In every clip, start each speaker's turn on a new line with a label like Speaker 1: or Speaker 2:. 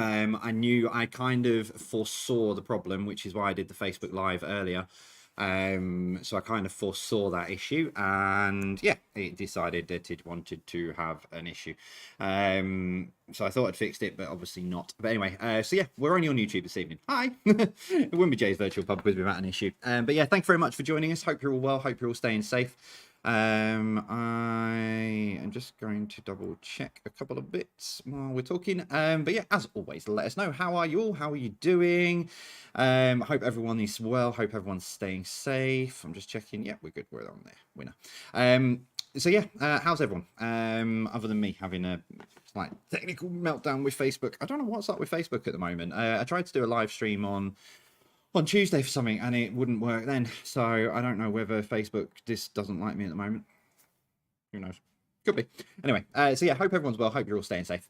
Speaker 1: I kind of foresaw the problem, which is why I did the Facebook Live earlier. So I kind of foresaw that issue, and yeah, it decided that it wanted to have an issue. So I thought I'd fixed it, but obviously not. But anyway, so yeah, we're only on YouTube this evening. Hi. It wouldn't be Jay's virtual pub quiz without an issue. But yeah, thank you very much for joining us. Hope you're all well. Hope you're all staying safe. I am just going to double check a couple of bits while we're talking. But yeah, as always, let us know, how are you all? How are you doing? I hope everyone is well. Hope everyone's staying safe. I'm just checking. Yeah, we're good. We're on there. Winner. So yeah, how's everyone? Other than me having a slight technical meltdown with Facebook. I don't know what's up with Facebook at the moment. I tried to do a live stream on Tuesday for something, and it wouldn't work then. So I don't know whether Facebook just doesn't like me at the moment. Who knows? Could be. Anyway, so yeah, hope everyone's well. Hope you're all staying safe.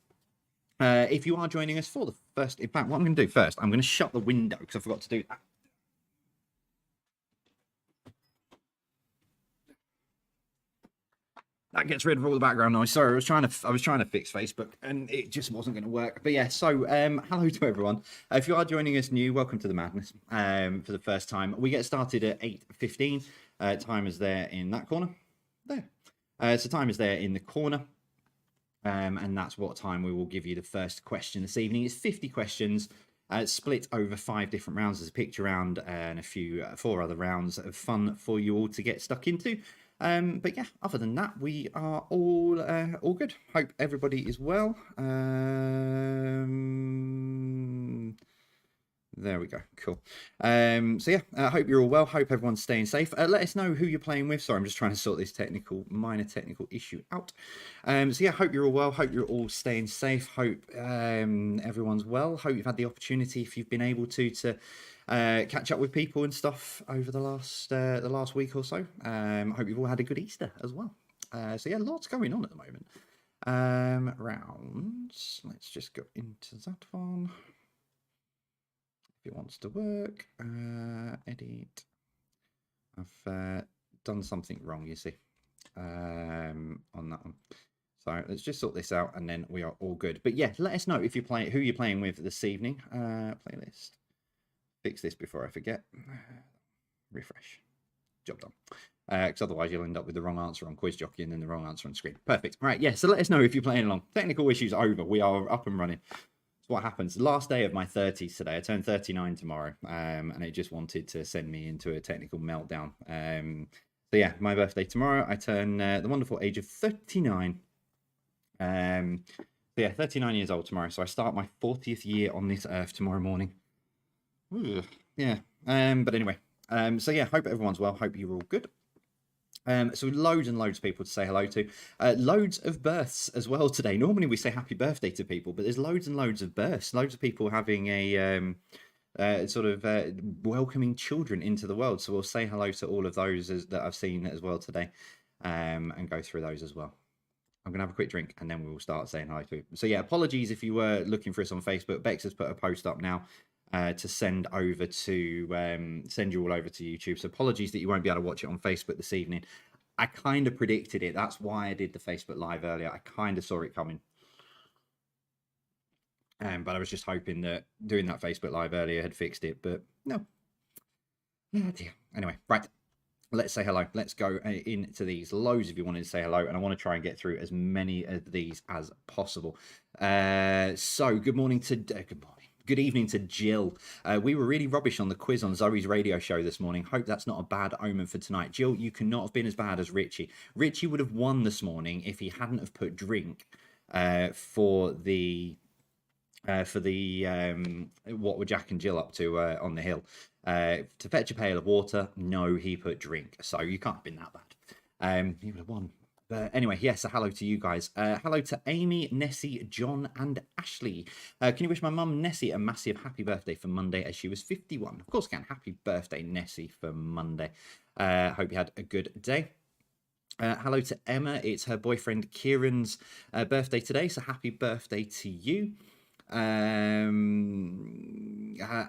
Speaker 1: If you are joining us for the first, in fact, what I'm going to do first, I'm going to shut the window because I forgot to do that. That gets rid of all the background noise. Sorry, I was trying to fix Facebook and it just wasn't going to work. But yeah, so hello to everyone. If you are joining us new, welcome to the madness. For the first time, we get started at 8:15. Time is there in that corner. There. So time is there in the corner. And that's what time we will give you the first question this evening. It's 50 questions. Split over 5 different rounds. There's a picture round and a few 4 other rounds of fun for you all to get stuck into. But yeah, other than that, we are all good. Hope everybody is well. There we go. Cool. So yeah, I hope you're all well. Hope everyone's staying safe. Let us know who you're playing with. Sorry, I'm just trying to sort this minor technical issue out. So yeah, hope you're all well. Hope you're all staying safe. Hope everyone's well. Hope you've had the opportunity, if you've been able to catch up with people and stuff over the last week or so. Hope you've all had a good Easter as well. So yeah, lots going on at the moment. Rounds. Let's just go into that one. If it wants to work, edit. I've done something wrong, you see, on that one. So let's just sort this out, and then we are all good. But yeah, let us know if you're playing, who you're playing with this evening. Playlist. Fix this before I forget. Refresh. Job done. Because otherwise you'll end up with the wrong answer on Quiz Jockey and then the wrong answer on screen. Perfect. Right, yeah, so let us know if you're playing along. Technical issues over. We are up and running. That's what happens. Last day of my 30s today. I turn 39 tomorrow. And it just wanted to send me into a technical meltdown. So yeah, my birthday tomorrow. I turn the wonderful age of 39. So yeah, 39 years old tomorrow. So I start my 40th year on this earth tomorrow morning. Ooh, yeah. But anyway, so yeah, hope everyone's well. Hope you're all good. So loads and loads of people to say hello to. Loads of births as well today. Normally we say happy birthday to people, but there's loads and loads of births. Loads of people having a sort of welcoming children into the world. So we'll say hello to all of those that I've seen as well today, and go through those as well. I'm going to have a quick drink and then we will start saying hi to you. So yeah, apologies if you were looking for us on Facebook. Bex has put a post up now to send over to send you all over to YouTube. So apologies that you won't be able to watch it on Facebook this evening. I kind of predicted it. That's why I did the Facebook Live earlier. I kind of saw it coming. But I was just hoping that doing that Facebook Live earlier had fixed it, but no. Oh dear. Anyway, right. Let's say hello. Let's go into these. Loads of you wanted to say hello, and I want to try and get through as many of these as possible. So good morning to... Good evening to Jill. We were really rubbish on the quiz on Zoe's radio show this morning. Hope that's not a bad omen for tonight. Jill, you cannot have been as bad as Richie. Richie would have won this morning if he hadn't have put drink for the what were Jack and Jill up to on the hill. To fetch a pail of water, no, he put drink. So you can't have been that bad. He would have won. But anyway, yes, so hello to you guys. Hello to Amy, Nessie, John, and Ashley. Can you wish my mum, Nessie, a massive happy birthday for Monday as she was 51? Of course I can. Happy birthday, Nessie, for Monday. Hope you had a good day. Hello to Emma. It's her boyfriend Kieran's birthday today, so happy birthday to you.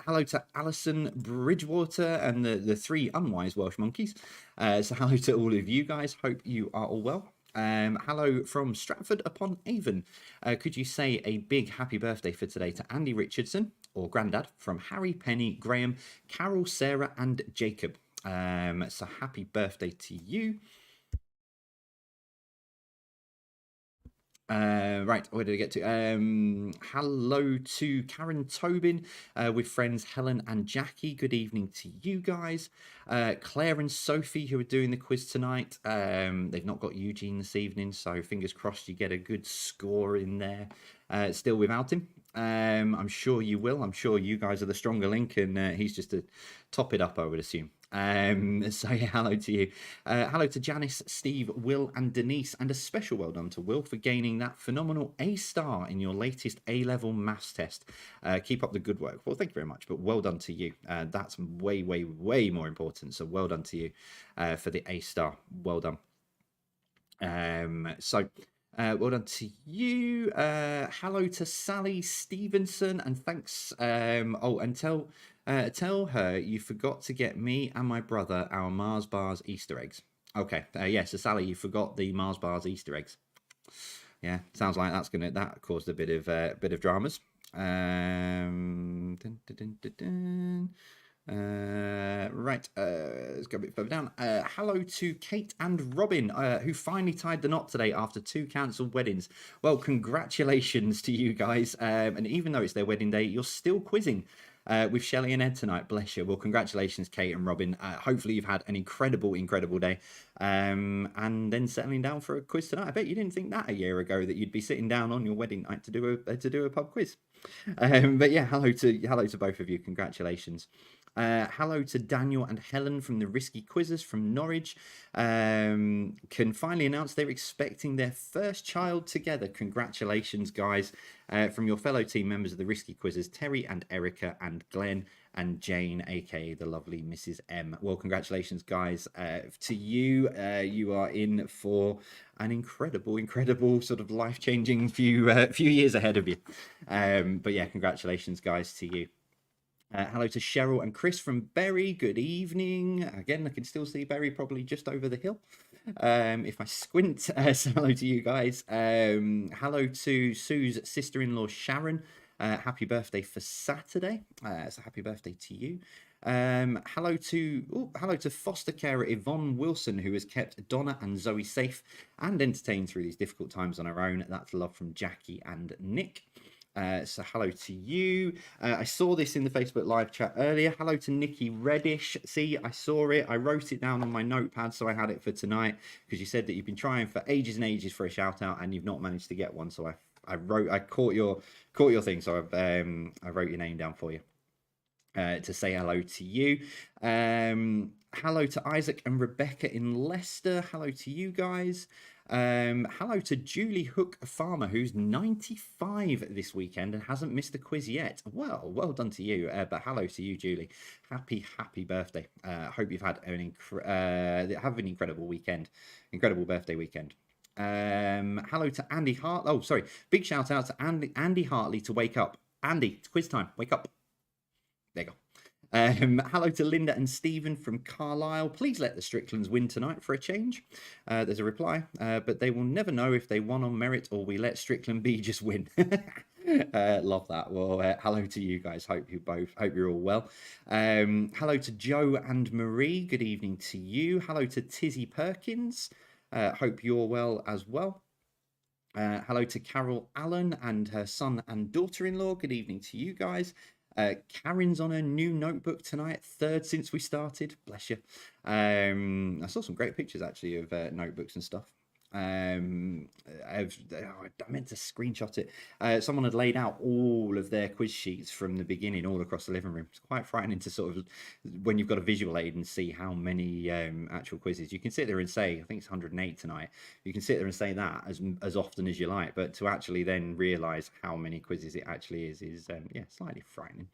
Speaker 1: Hello to Alison Bridgewater and the 3 unwise Welsh monkeys. So hello to all of you guys. Hope you are all well. Hello from Stratford upon Avon. Could you say a big happy birthday for today to Andy Richardson or Grandad from Harry, Penny, Graham, Carol, Sarah, and Jacob? So happy birthday to you. Right, where did I get to? Hello to Karen Tobin with friends Helen and Jackie. Good evening to you guys. Claire and Sophie, who are doing the quiz tonight. They've not got Eugene this evening, so fingers crossed you get a good score in there. Still without him. I'm sure you will. I'm sure you guys are the stronger link, and he's just to top it up, I would assume. So yeah, hello to you. Hello to Janice, Steve, Will, and Denise, and a special well done to Will for gaining that phenomenal A star in your latest A-level maths test. Keep up the good work. Well, thank you very much, but well done to you. That's way, way, way more important. So well done to you for the A star. Well done. Well done to you. Hello to Sally Stevenson, and thanks. And tell her you forgot to get me and my brother our Mars bars Easter eggs. Okay, yeah. So Sally, you forgot the Mars bars Easter eggs. Yeah, sounds like that caused a bit of dramas. Dun, dun, dun, dun, dun. Right, let's go a bit further down. Hello to Kate and Robin, who finally tied the knot today after 2 cancelled weddings. Well, congratulations to you guys. And even though it's their wedding day, you're still quizzing with Shelley and Ed tonight. Bless you. Well, congratulations, Kate and Robin. Hopefully you've had an incredible day. And then settling down for a quiz tonight. I bet you didn't think that a year ago, that you'd be sitting down on your wedding night to do a pub quiz. But yeah, hello to both of you. Congratulations. Hello to Daniel and Helen from the Risky Quizzes from Norwich. Can finally announce they're expecting their first child together. Congratulations, guys, from your fellow team members of the Risky Quizzes, Terry and Erica and Glenn and Jane, aka the lovely Mrs. M. Well, congratulations, guys, to you. You are in for an incredible sort of life-changing few years ahead of you. But yeah, congratulations, guys, to you. Hello to Cheryl and Chris from Bury. Good evening. Again, I can still see Bury probably just over the hill. If I squint, so hello to you guys. Hello to Sue's sister-in-law, Sharon. Happy birthday for Saturday. So happy birthday to you. Hello to foster carer Yvonne Wilson, who has kept Donna and Zoe safe and entertained through these difficult times on her own. That's love from Jackie and Nick. So hello to you. I saw this in the Facebook live chat earlier. Hello to Nikki Reddish. See, I saw it. I wrote it down on my notepad, so I had it for tonight, because you said that you've been trying for ages and ages for a shout out and you've not managed to get one. So I caught your thing. So I wrote your name down for you to say hello to you. Hello to Isaac and Rebecca in Leicester. Hello to you guys. Hello to Julie Hook Farmer, who's 95 this weekend and hasn't missed a quiz yet. Well done to you. But hello to you, Julie. Happy birthday. Hope you've had an incredible weekend, incredible birthday weekend. Hello to Andy Hart. Oh, sorry. Big shout out to Andy Hartley to wake up. Andy, it's quiz time. Wake up. There you go. Hello to Linda and Stephen from Carlisle. Please let the Stricklands win tonight for a change. There's a reply, but they will never know if they won on merit or we let Strickland B just win. Love that. Well, hello to you guys. Hope you're all well. Hello to Joe and Marie. Good evening to you. Hello to Tizzy Perkins. Hope you're well as well. Hello to Carol Allen and her son and daughter-in-law. Good evening to you guys. Karen's on her new notebook tonight, 3rd since we started. Bless you. I saw some great pictures actually of notebooks and stuff. I meant to screenshot it. Someone had laid out all of their quiz sheets from the beginning all across the living room. It's quite frightening to sort of, when you've got a visual aid, and see how many actual quizzes. You can sit there and say, I think it's 108 tonight. You can sit there and say that as often as you like, but to actually then realise how many quizzes it actually is yeah, slightly frightening.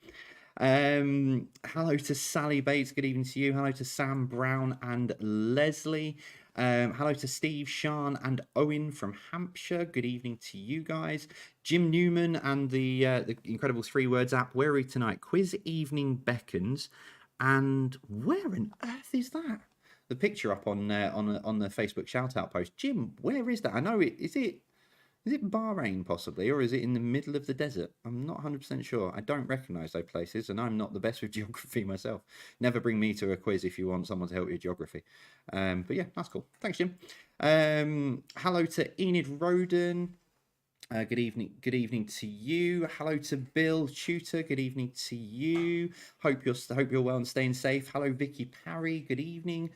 Speaker 1: Hello to Sally Bates. Good evening to you. Hello to Sam Brown and Leslie. Hello to Steve, Sean, and Owen from Hampshire. Good evening to you guys. Jim Newman and the incredible 3 words app. Where are we tonight? Quiz evening beckons. And where on earth is that? the picture up on the Facebook shout out post. Jim, where is that? I know it. Is it Bahrain possibly, or is it in the middle of the desert? I'm not 100% sure. I don't recognise those places, and I'm not the best with geography myself. Never bring me to a quiz if you want someone to help you with geography. But yeah, that's cool. Thanks, Jim. Hello to Enid Roden. Good evening to you. Hello to Bill Tutor. Good evening to you. Hope you're well and staying safe. Hello, Vicky Parry. Good evening.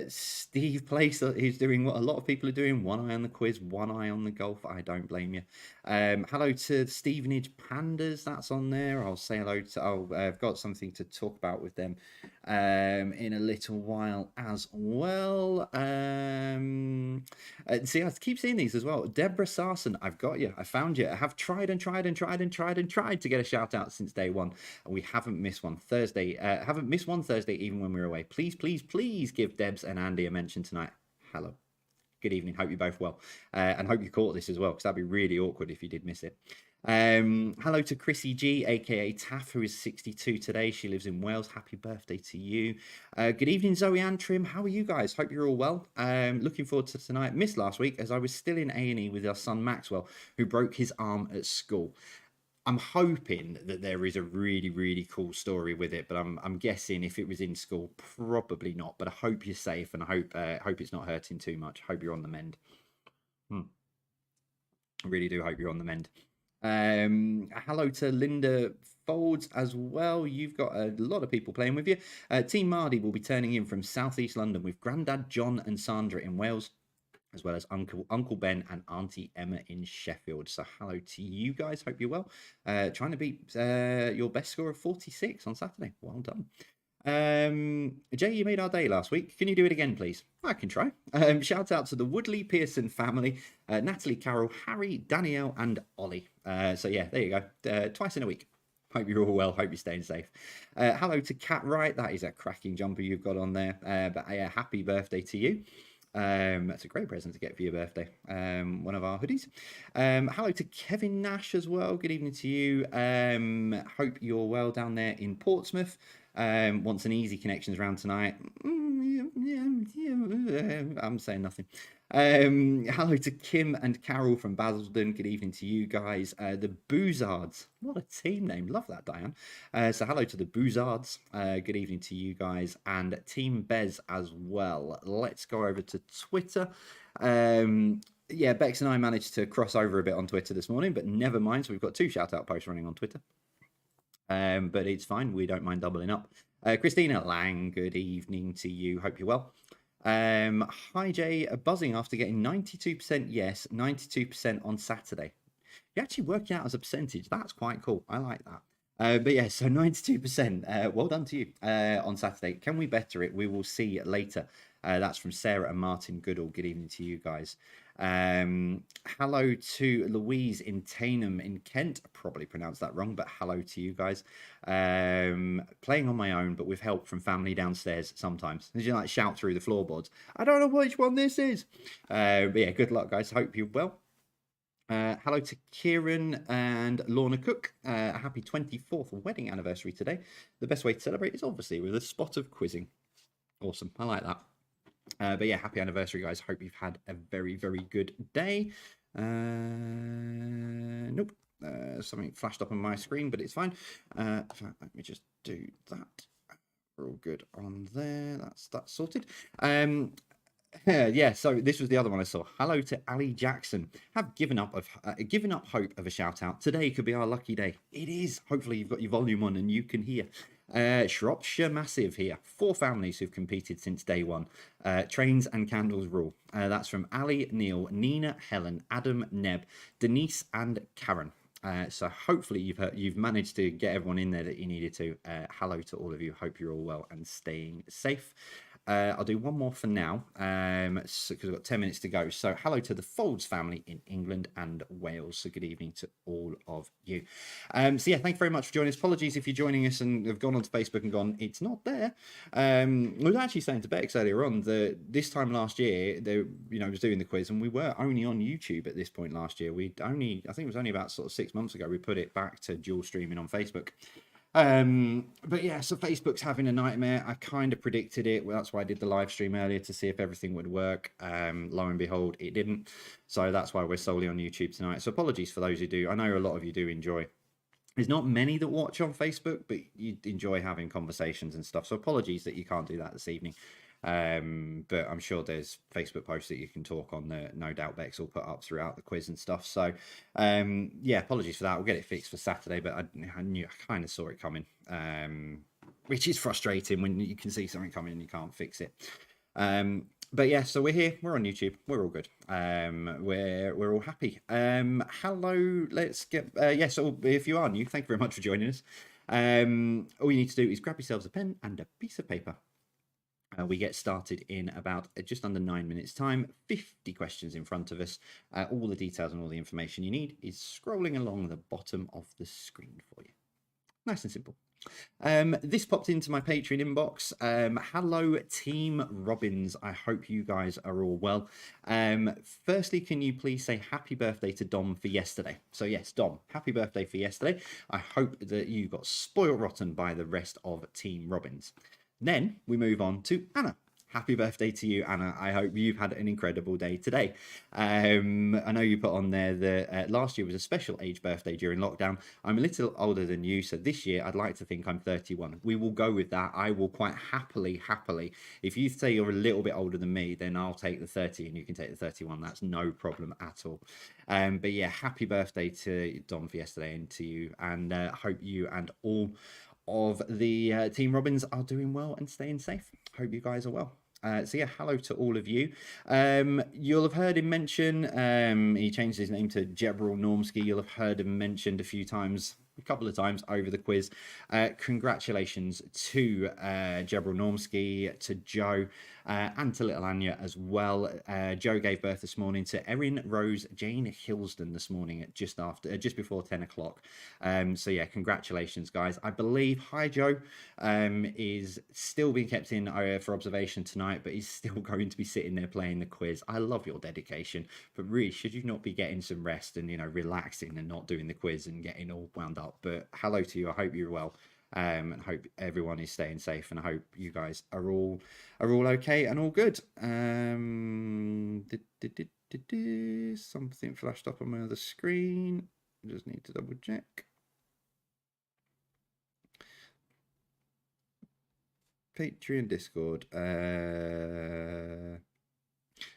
Speaker 1: Steve Place is doing what a lot of people are doing. One eye on the quiz, one eye on the golf. I don't blame you. Hello to Stevenage Pandas. That's on there. I'll say hello to. I've got something to talk about with them in a little while as well. See, I keep seeing these as well. Deborah Sarson, I've got you. I found you. I have tried to get a shout out since day one, and we haven't missed one Thursday. Haven't missed one Thursday even when we were away. Please give Debs and Andy a mention tonight. Hello. Good evening. Hope you're both well, and hope you caught this as well, because that'd be really awkward if you did miss it. Hello to Chrissy G, aka Taff, who is 62 today. She lives in Wales. Happy birthday to you. Good evening, Zoe Antrim. How are you guys? Hope you're all well. Looking forward to tonight. Missed last week as I was still in A&E with our son Maxwell, who broke his arm at school. I'm hoping that there is a really cool story with it, but I'm guessing if it was in school, probably not. But I hope you're safe, and I hope it's not hurting too much. Hope you're on the mend. I really do hope you're on the mend. Hello to Linda Folds as well. You've got a lot of people playing with you. Team Mardy will be turning in from Southeast London with Grandad John and Sandra in Wales, as well as Uncle Ben and Auntie Emma in Sheffield. So hello to you guys. Hope you're well. Trying to beat your best score of 46 on Saturday. Well done. Jay, you made our day last week. Can you do it again, please? I can try. Shout out to the Woodley Pearson family, Natalie, Carol, Harry, Danielle, and Ollie. So yeah, there you go. Twice in a week. Hope you're all well. Hope you're staying safe. Hello to Cat Wright. That is a cracking jumper you've got on there. But yeah, happy birthday to you. That's a great present to get for your birthday. One of our hoodies. Hello to Kevin Nash as well. Good evening to you. Hope you're well down there in Portsmouth. Want some easy connections around tonight. I'm saying nothing. Hello to Kim and Carol from Basildon. Good evening to you guys. The Boozards. What a team name. Love that, Diane. So hello to the Boozards. Good evening to you guys. And Team Bez as well. Let's go over to Twitter. Yeah, Bex and I managed to cross over a bit on Twitter this morning, but never mind. So we've got 2 shout-out posts running on Twitter. But it's fine. We don't mind doubling up. Christina Lang, good evening to you. Hope you're well. Hi, Jay. Buzzing after getting 92% yes, 92% on Saturday. You're actually working out as a percentage. That's quite cool. I like that. But yeah, so 92%. Well done to you on Saturday. Can we better it? We will see later. That's from Sarah and Martin Goodall. Good evening to you guys. Hello to Louise in Tainham in Kent. I probably pronounced that wrong, but hello to you guys. Playing on my own, but with help from family downstairs sometimes. Did you like shout through the floorboards? I don't know which one this is. But yeah, good luck, guys. Hope you're well. Hello to Kieran and Lorna Cook. Happy 24th wedding anniversary today. The best way to celebrate is obviously with a spot of quizzing. Awesome. I like that. But yeah, happy anniversary, guys. Hope you've had a very good day. Nope. Something flashed up on my screen, but it's fine. In fact, let me just do that. We're all good on there. That's sorted. Yeah, so this was the other one I saw. Hello to Ali Jackson. Have given up hope of a shout out. Today could be our lucky day. It is. Hopefully you've got your volume on and you can hear. Shropshire Massive here. 4 families who've competed since day one. Trains and candles rule. That's from Ali, Neil, Nina, Helen, Adam, Neb, Denise, and Karen. So hopefully you've managed to get everyone in there that you needed to. Hello to all of you. Hope you're all well and staying safe. I'll do one more for now, because we've got 10 minutes to go. So hello to the Folds family in England and Wales. So good evening to all of you. So yeah, thank you very much for joining us. Apologies if you're joining us and have gone onto Facebook and gone, it's not there. I was actually saying to Bex earlier on that this time last year, I was doing the quiz and we were only on YouTube at this point last year. I think it was only about sort of 6 months ago, we put it back to dual streaming on Facebook. But yeah, so Facebook's having a nightmare. I kind of predicted it. Well, that's why I did the live stream earlier to see if everything would work. Lo and behold, it didn't. So that's why we're solely on YouTube tonight. So apologies for those who do. I know a lot of you do enjoy. There's not many that watch on Facebook, but you enjoy having conversations and stuff. So apologies that you can't do that this evening. But I'm sure there's Facebook posts that you can talk on that no doubt Bex will put up throughout the quiz and stuff. So yeah, apologies for that. We'll get it fixed for Saturday, but I knew, I kind of saw it coming, which is frustrating when you can see something coming and you can't fix it. But yeah, so we're here, we're on YouTube, we're all good. We're all happy. Hello, let's get so if you are new, thank you very much for joining us. All you need to do is grab yourselves a pen and a piece of paper. We get started in about just under 9 minutes time, 50 questions in front of us. All the details and all the information you need is scrolling along the bottom of the screen for you. Nice and simple. This popped into my Patreon inbox. Hello, Team Robbins. I hope you guys are all well. Firstly, can you please say happy birthday to Dom for yesterday? So yes, Dom, happy birthday for yesterday. I hope that you got spoiled rotten by the rest of Team Robbins. Then we move on to Anna. Happy birthday to you, Anna. I hope you've had an incredible day today. I know you put on there that last year was a special age birthday during lockdown. I'm a little older than you, so this year I'd like to think I'm 31. We will go with that. I will quite happily, if you say you're a little bit older than me, then I'll take the 30 and you can take the 31. That's no problem at all. But yeah, happy birthday to Dom for yesterday and to you, and hope you and all of the Team Robbins are doing well and staying safe. Hope you guys are well. So yeah, hello to all of you. You'll have heard him mention, he changed his name to Jebrel Normski. You'll have heard him mentioned a couple of times over the quiz. Congratulations to Jebrel Normski, to Joe, and to little Anya as well. Joe gave birth this morning to Erin Rose Jane Hilsden this morning at just before 10 o'clock. So yeah, congratulations, guys. I believe Hi Joe is still being kept in for observation tonight, but he's still going to be sitting there playing the quiz. I love your dedication, but really, should you not be getting some rest and relaxing and not doing the quiz and getting all wound up? But hello to you. I hope you're well. And hope everyone is staying safe, and I hope you guys are all okay and all good. Something flashed up on my other screen. I just need to double check. Patreon, Discord. Never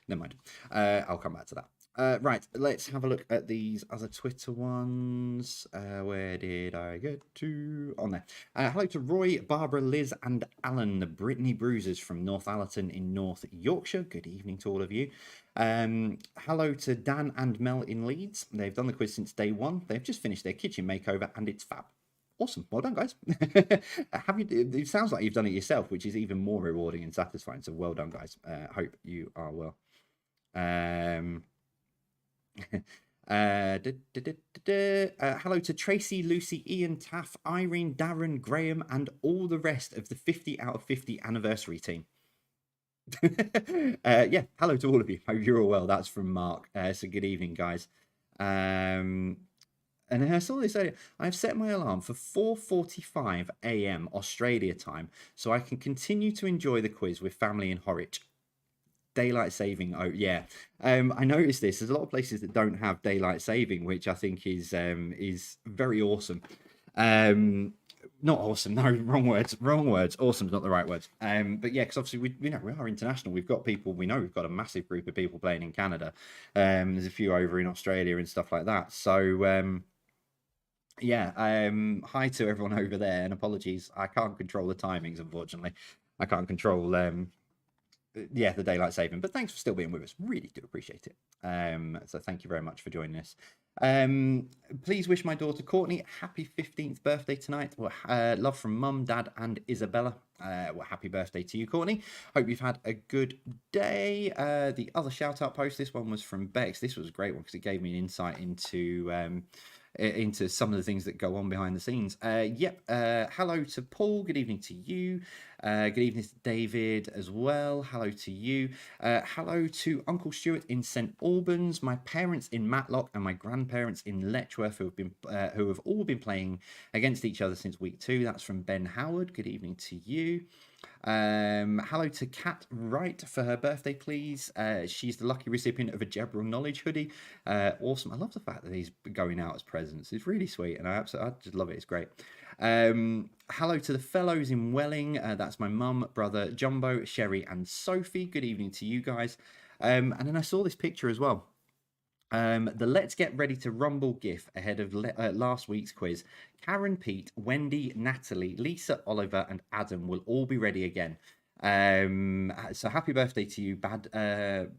Speaker 1: mind. I'll come back to that. Right, let's have a look at these other Twitter ones. Where did I get to? On there. Hello to Roy, Barbara, Liz, and Alan, the Brittany Bruisers from North Allerton in North Yorkshire. Good evening to all of you. Hello to Dan and Mel in Leeds. They've done the quiz since day one. They've just finished their kitchen makeover, and it's fab. Awesome. Well done, guys. It sounds like you've done it yourself, which is even more rewarding and satisfying. So well done, guys. Hope you are well. Hello to Tracy, Lucy, Ian, Taff, Irene, Darren, Graham, and all the rest of the 50 out of 50 anniversary team. Yeah, hello to all of you. Hope you're all well. That's from Mark. So good evening, guys. And I saw this earlier. I've set my alarm for 4:45 a.m. Australia time so I can continue to enjoy the quiz with family in Horwich. Daylight saving. Oh yeah. I noticed this. There's a lot of places that don't have daylight saving, which I think is very awesome. Not awesome. No, wrong words. Awesome's not the right words. But yeah, because obviously we are international. We've got people. We've got a massive group of people playing in Canada. There's a few over in Australia and stuff like that. So yeah. Hi to everyone over there, and apologies. I can't control the timings, unfortunately. I can't control yeah, the daylight saving, but thanks for still being with us. Really do appreciate it. So thank you very much for joining us. Please wish my daughter Courtney happy 15th birthday tonight. Well, love from Mum, Dad, and Isabella. Well, happy birthday to you, Courtney. Hope you've had a good day. The other shout out post, this one was from Bex. This was a great one because it gave me an insight into into some of the things that go on behind the scenes. Yep. Hello to Paul. Good evening to you. Good evening to David as well. Hello to you. Hello to Uncle Stuart in St Albans, my parents in Matlock, and my grandparents in Letchworth, who have all been playing against each other since week 2. That's from Ben Howard. Good evening to you. Hello to Kat Wright for her birthday, please. She's the lucky recipient of a Jebral Knowledge hoodie. Awesome. I love the fact that he's going out as presents. It's really sweet, and I just love it. It's great. Hello to the fellows in Welling. That's my mum, brother, Jumbo, Sherry, and Sophie. Good evening to you guys. And then I saw this picture as well. The Let's Get Ready to Rumble GIF ahead of last week's quiz. Karen, Pete, Wendy, Natalie, Lisa, Oliver, and Adam will all be ready again. So happy birthday to you, Badam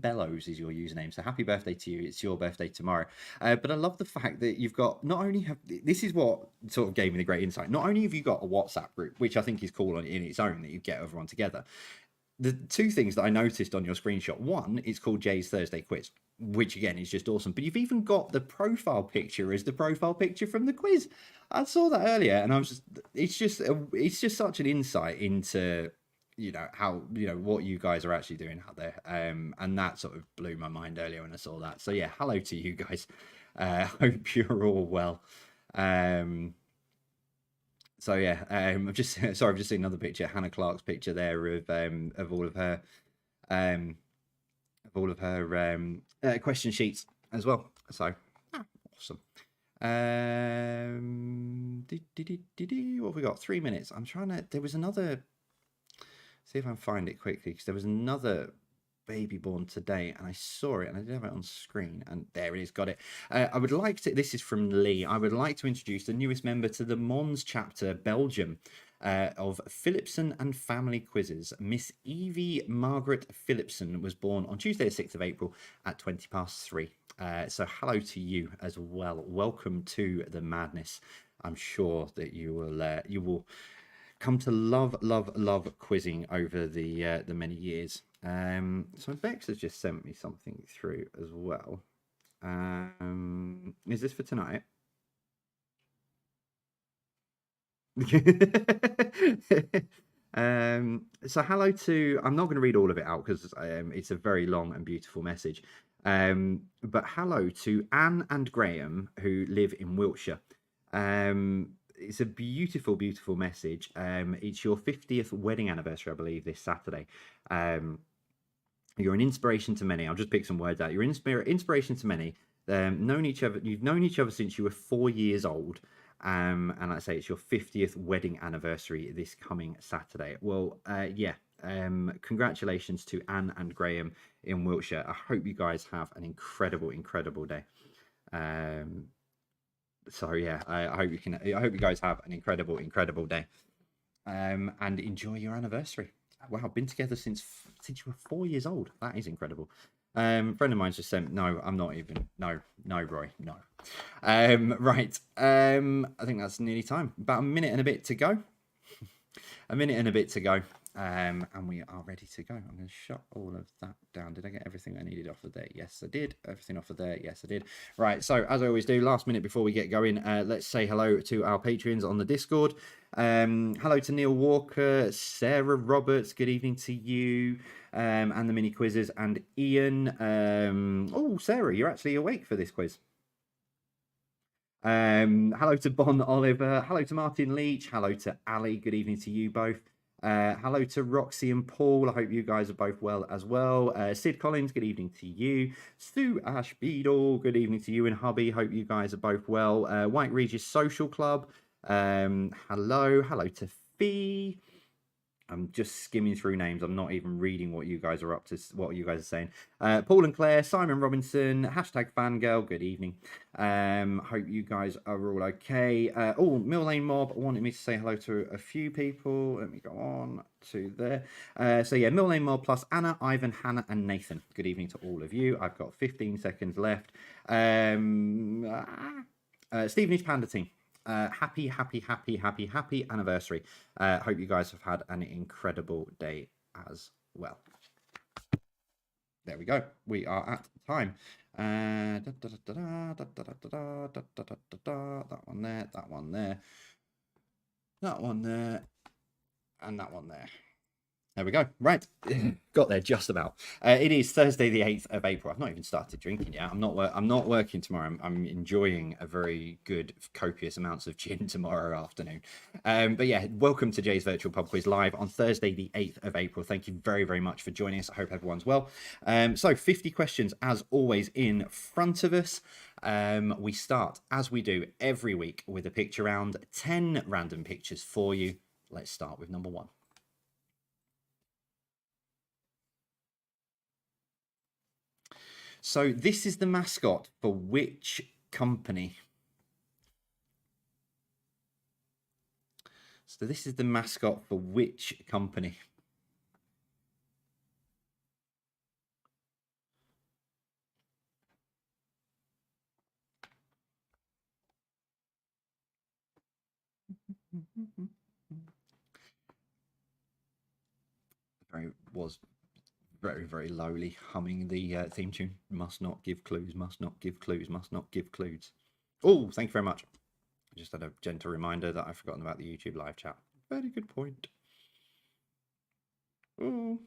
Speaker 1: Bellows is your username. So happy birthday to you. It's your birthday tomorrow. But I love the fact that you've got, not only have, this is what sort of gave me the great insight. Not only have you got a WhatsApp group, which I think is cool in its own, that you get everyone together. The two things that I noticed on your screenshot, one, it's called Jay's Thursday Quiz, which again is just awesome. But you've even got the profile picture as the profile picture from the quiz. I saw that earlier, and I was just, it's just such an insight into, how, what you guys are actually doing out there. And that sort of blew my mind earlier when I saw that. So yeah, hello to you guys. Hope you're all well. So yeah, I've just seen another picture, Hannah Clark's picture there of all of her question sheets as well. So awesome. What have we got? 3 minutes. I'm trying to. There was another. See if I can find it quickly, because there was another baby born today, and I saw it, and I did have it on screen, and there it is. Got it. I would like to. This is from Lee. I would like to introduce the newest member to the Mons chapter, Belgium, of Philipson and Family Quizzes. Miss Evie Margaret Philipson was born on Tuesday, the 6th of April at 3:20. So hello to you as well. Welcome to the madness. I'm sure that you will come to love quizzing over the many years. So Bex has just sent me something through as well. Is this for tonight? So hello to, I'm not going to read all of it out because it's a very long and beautiful message. But hello to Anne and Graham, who live in Wiltshire. It's a beautiful, beautiful message. It's your 50th wedding anniversary, I believe, this Saturday. You're an inspiration to many. I'll just pick some words out. You're inspiration to many. You've known each other since you were 4 years old. And I say it's your 50th wedding anniversary this coming Saturday. Well, yeah. Congratulations to Anne and Graham in Wiltshire. I hope you guys have an incredible, incredible day. So yeah, I hope you guys have an incredible, incredible day. And enjoy your anniversary. Wow, been together since you were 4 years old. That is incredible. Friend of mine's just sent, no, I'm not even, no, Roy, no. Right, I think that's nearly time. About a minute and a bit to go. And we are ready to go. I'm going to shut all of that down. Did I get everything I needed off of there? Yes, I did. Everything off of there? Yes, I did. Right, so as I always do, last minute before we get going, let's say hello to our Patreons on the Discord. Hello to Neil Walker, Sarah Roberts, good evening to you, and the mini quizzes, and Ian. Oh, Sarah, you're actually awake for this quiz. Hello to Bon Oliver, hello to Martin Leach, hello to Ali, good evening to you both. Hello to Roxy and Paul. I hope you guys are both well as well. Sid Collins, good evening to you. Sue Ash Beadle, good evening to you and hubby. Hope you guys are both well. White Regis Social Club. Hello to Fee. I'm just skimming through names. I'm not even reading what you guys are up to, what you guys are saying. Paul and Claire, Simon Robinson, hashtag fangirl, good evening. Hope you guys are all okay. Oh, Mill Lane Mob wanted me to say hello to a few people. Let me go on to there. So yeah, Mill Lane Mob plus Anna, Ivan, Hannah, and Nathan. Good evening to all of you. I've got 15 seconds left. Stevenage Panda Team. Happy anniversary. Hope you guys have had an incredible day as well. There we go. We are at time. That one there, that one there, that one there, and that one there. There we go. Right. Got there just about. It is Thursday, the 8th of April. I've not even started drinking yet. I'm not working tomorrow. I'm enjoying a very good, copious amounts of gin tomorrow afternoon. But yeah, welcome to Jay's Virtual Pub Quiz live on Thursday, the 8th of April. Thank you very, very much for joining us. I hope everyone's well. So 50 questions, as always, in front of us. We start, as we do every week, with a picture round. 10 random pictures for you. Let's start with number 1. So this is the mascot for which company? So this is the mascot for which company? Was very, very lowly humming the theme tune. Must not give clues, must not give clues, must not give clues. Oh, thank you very much. I just had a gentle reminder that I've forgotten about the YouTube live chat. Very good point. Oh,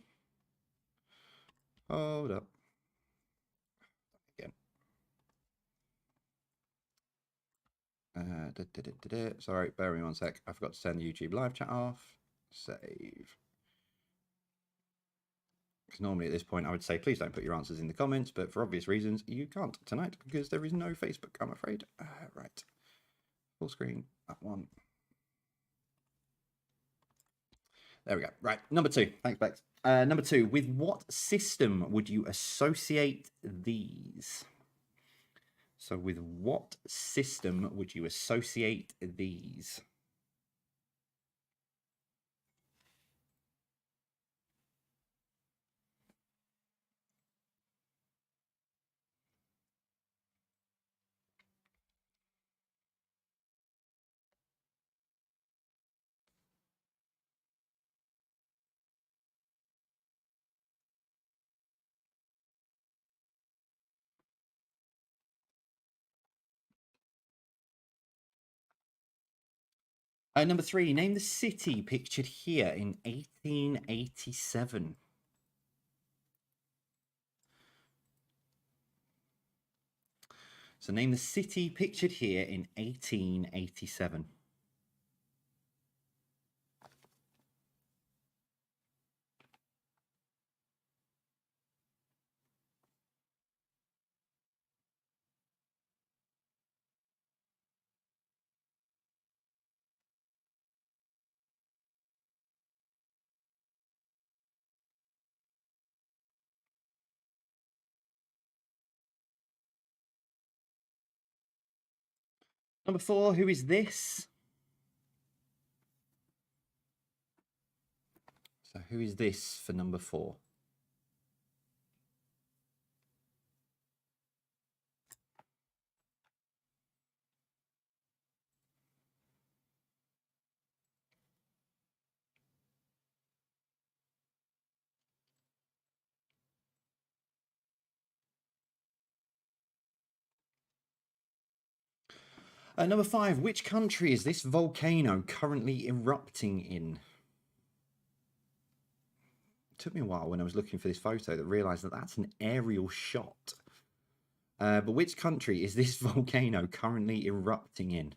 Speaker 1: hold up. Again. Sorry, bear with me one sec. I forgot to turn the YouTube live chat off. Save. Because normally at this point I would say, please don't put your answers in the comments, but for obvious reasons, you can't tonight because there is no Facebook, I'm afraid. Right. Full screen, that one. There we go. Right, number 2. Thanks, Bex. Number 2, with what system would you associate these? So with what system would you associate these? Number 3, name the city pictured here in 1887. So name the city pictured here in 1887. Number 4, who is this? So who is this for number 4? Number 5, which country is this volcano currently erupting in? It took me a while when I was looking for this photo to realise that that's an aerial shot. But which country is this volcano currently erupting in?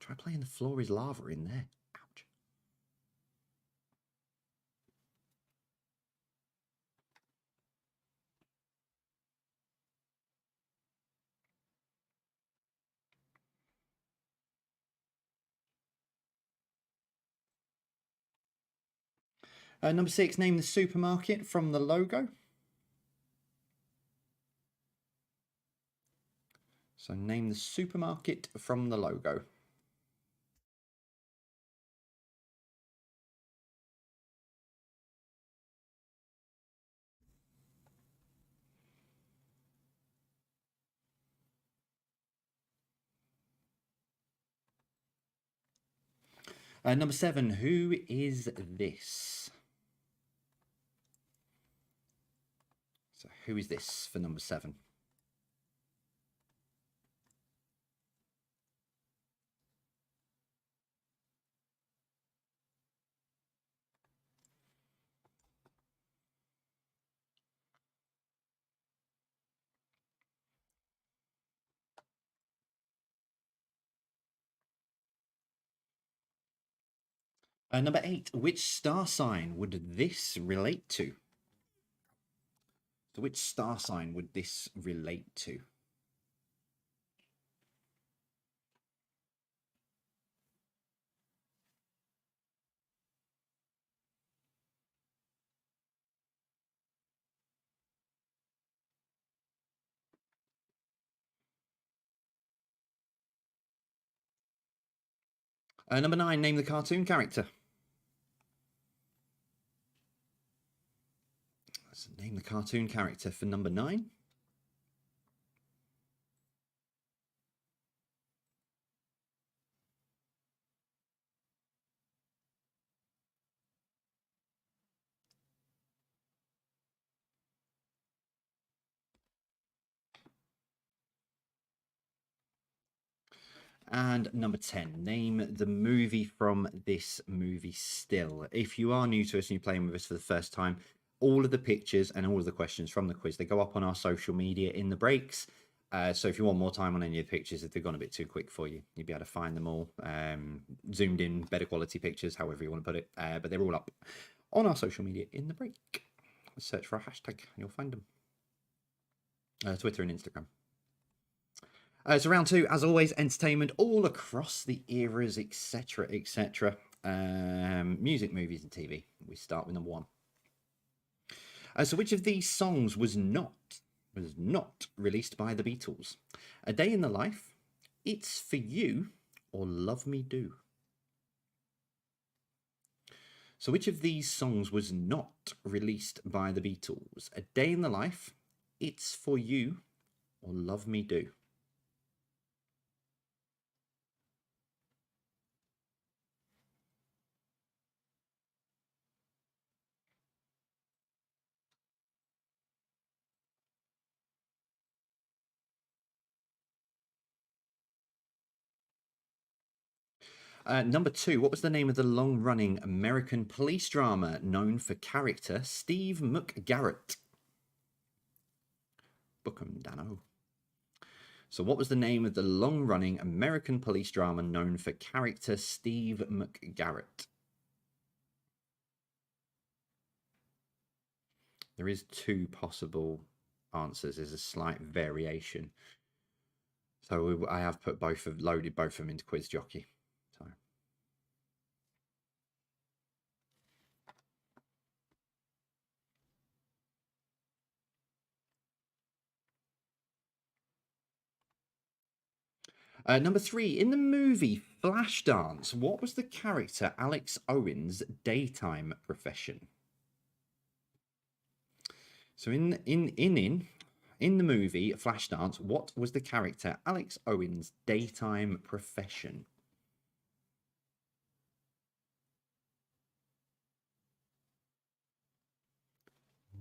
Speaker 1: Try playing The Floor is Lava in there. Ouch. Number 6, name the supermarket from the logo. So name the supermarket from the logo. Number 7, who is this? Who is this for number 7? Number 8. Which star sign would this relate to? So which star sign would this relate to? Number 9. Name the cartoon character. Let's name the cartoon character for number 9. And number 10, name the movie from this movie still. If you are new to us and you're playing with us for the first time, all of the pictures and all of the questions from the quiz, they go up on our social media in the breaks. So if you want more time on any of the pictures, if they've gone a bit too quick for you, you'll be able to find them all. Zoomed in, better quality pictures, however you want to put it. But they're all up on our social media in the break. Search for a hashtag and you'll find them. Twitter and Instagram. So round 2, as always, entertainment all across the eras, etc., etc. Music, movies, and TV. We start with number 1. So which of these songs was not released by the Beatles? A Day in the Life, It's For You, or Love Me Do? So which of these songs was not released by the Beatles? A Day in the Life, It's For You, or Love Me Do? Number 2, what was the name of the long-running American police drama known for character Steve McGarrett? Book 'em, Dano. So what was the name of the long-running American police drama known for character Steve McGarrett? There is 2 possible answers. There's a slight variation. So I have put loaded both of them into Quiz Jockey. So. Number 3, in the movie Flashdance, what was the character Alex Owen's daytime profession? So in the movie Flashdance, what was the character Alex Owen's daytime profession?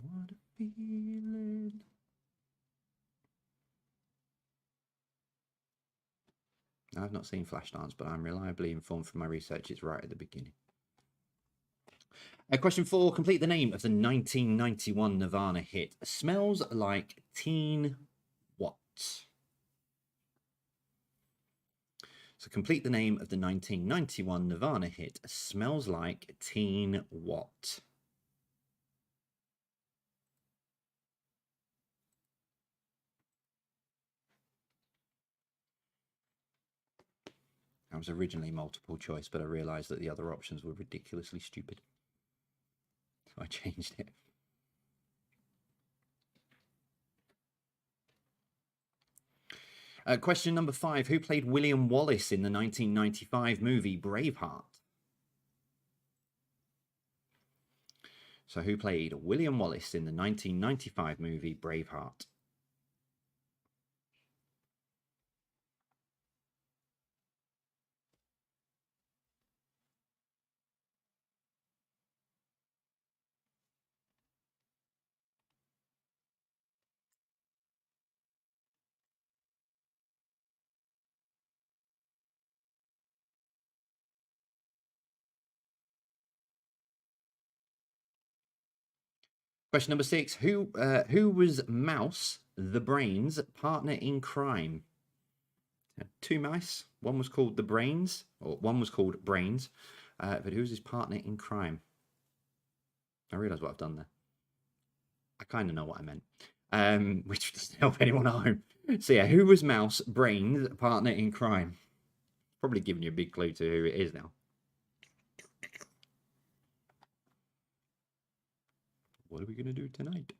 Speaker 1: What a feeling. I've not seen Flashdance, but I'm reliably informed from my research it's right at the beginning. Question 4. Complete the name of the 1991 Nirvana hit Smells Like Teen What? So complete the name of the 1991 Nirvana hit Smells Like Teen What? That was originally multiple choice, but I realised that the other options were ridiculously stupid. So I changed it. Question number 5. Who played William Wallace in the 1995 movie Braveheart? So who played William Wallace in the 1995 movie Braveheart? Question number 6. Who was Mouse, the Brains, partner in crime? Two mice. One was called the Brains, or one was called Brains. But who's his partner in crime? I realise what I've done there. I kind of know what I meant, which doesn't help anyone at home. So yeah, who was Mouse, Brains, partner in crime? Probably giving you a big clue to who it is now. What are we going to do tonight?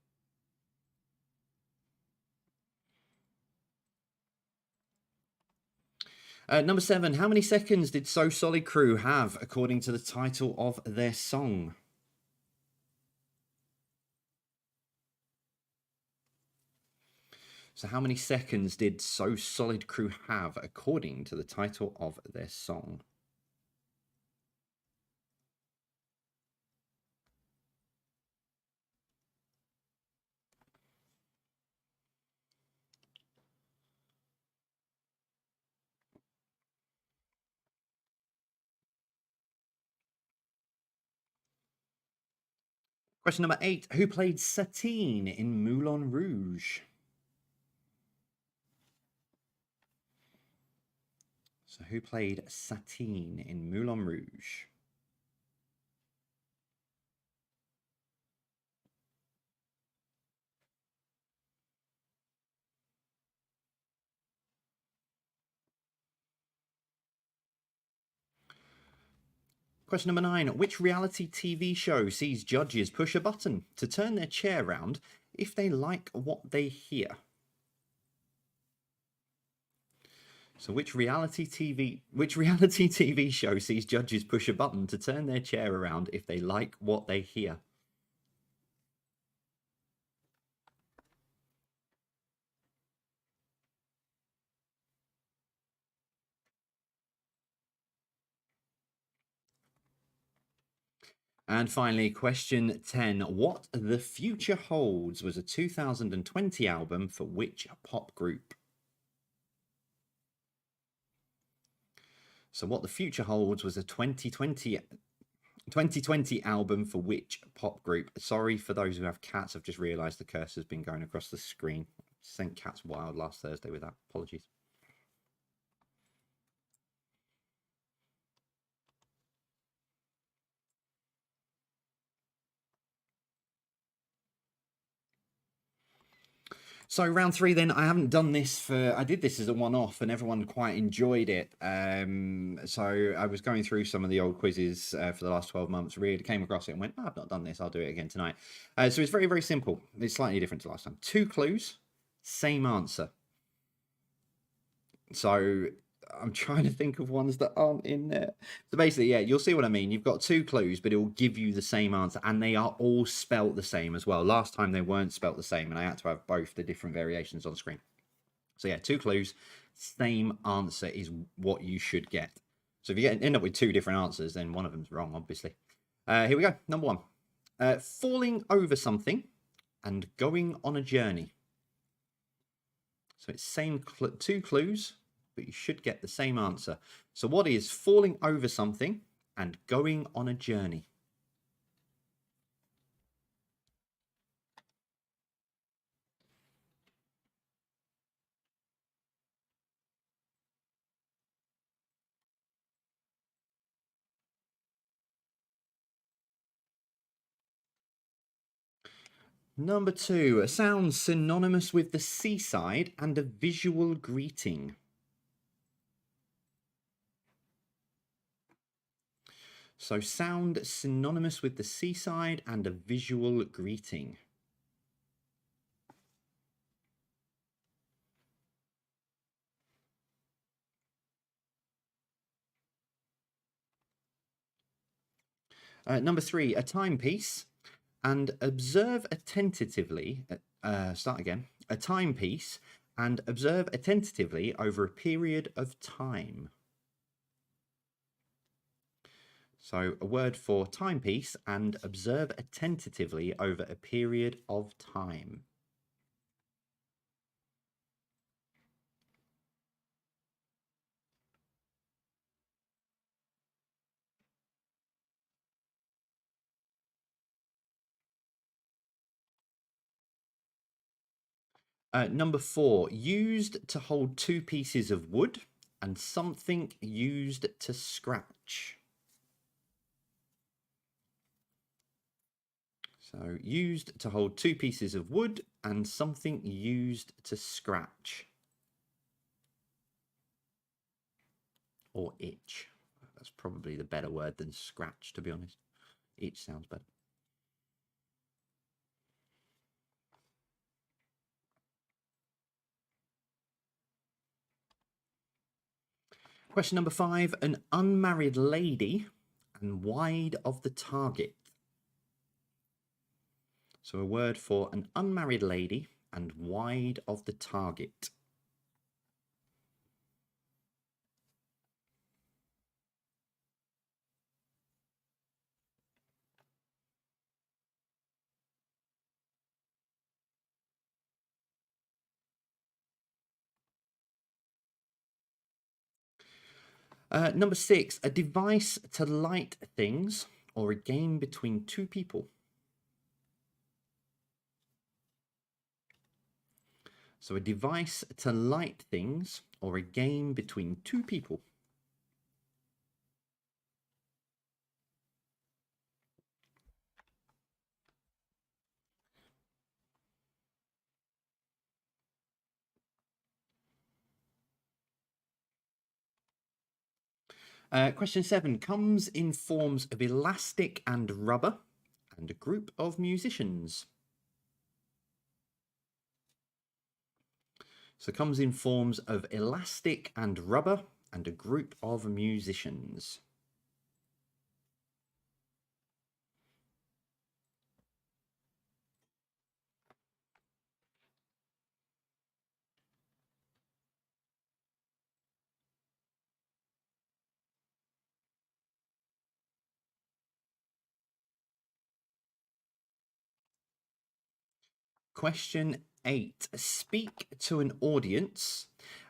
Speaker 1: Number 7. How many seconds did So Solid Crew have according to the title of their song? So how many seconds did So Solid Crew have according to the title of their song? Question number 8. Who played Satine in Moulin Rouge? So who played Satine in Moulin Rouge? Question number 9. Which reality TV show sees judges push a button to turn their chair round if they like what they hear? So which reality TV show sees judges push a button to turn their chair around if they like what they hear? And finally, question 10. What the Future Holds was a 2020 album for which pop group? So what the Future Holds was a 2020 album for which pop group? Sorry for those who have cats. I've just realised the cursor's been going across the screen. Sent cats wild last Thursday with that. Apologies. So round 3 then, I haven't done this I did this as a one-off and everyone quite enjoyed it. So I was going through some of the old quizzes for the last 12 months, really came across it and went, oh, I've not done this, I'll do it again tonight. So it's very, very simple. It's slightly different to last time. 2 clues, same answer. So I'm trying to think of ones that aren't in there. So basically, yeah, you'll see what I mean. You've got 2 clues, but it will give you the same answer, and they are all spelt the same as well. Last time they weren't spelt the same, and I had to have both the different variations on screen. So yeah, 2 clues, same answer is what you should get. So if you end up with 2 different answers, then one of them's wrong, obviously. Here we go. Number 1. Falling over something and going on a journey. So it's same 2 clues, but you should get the same answer. So what is falling over something and going on a journey? Number 2, a sound synonymous with the seaside and a visual greeting. So sound synonymous with the seaside and a visual greeting. Number 3, a timepiece and observe attentively. Start again. A timepiece and observe attentively over a period of time. So a word for timepiece and observe attentively over a period of time. Number 4, used to hold 2 pieces of wood and something used to scratch. So used to hold 2 pieces of wood and something used to scratch. Or itch. That's probably the better word than scratch, to be honest. Itch sounds better. Question number 5, an unmarried lady and wide of the target. So a word for an unmarried lady and wide of the target. Number 6, a device to light things or a game between 2 people. So a device to light things or a game between 2 people. Question 7 comes in forms of elastic and rubber and a group of musicians. So comes in forms of elastic and rubber and a group of musicians. Question 8. Speak to an audience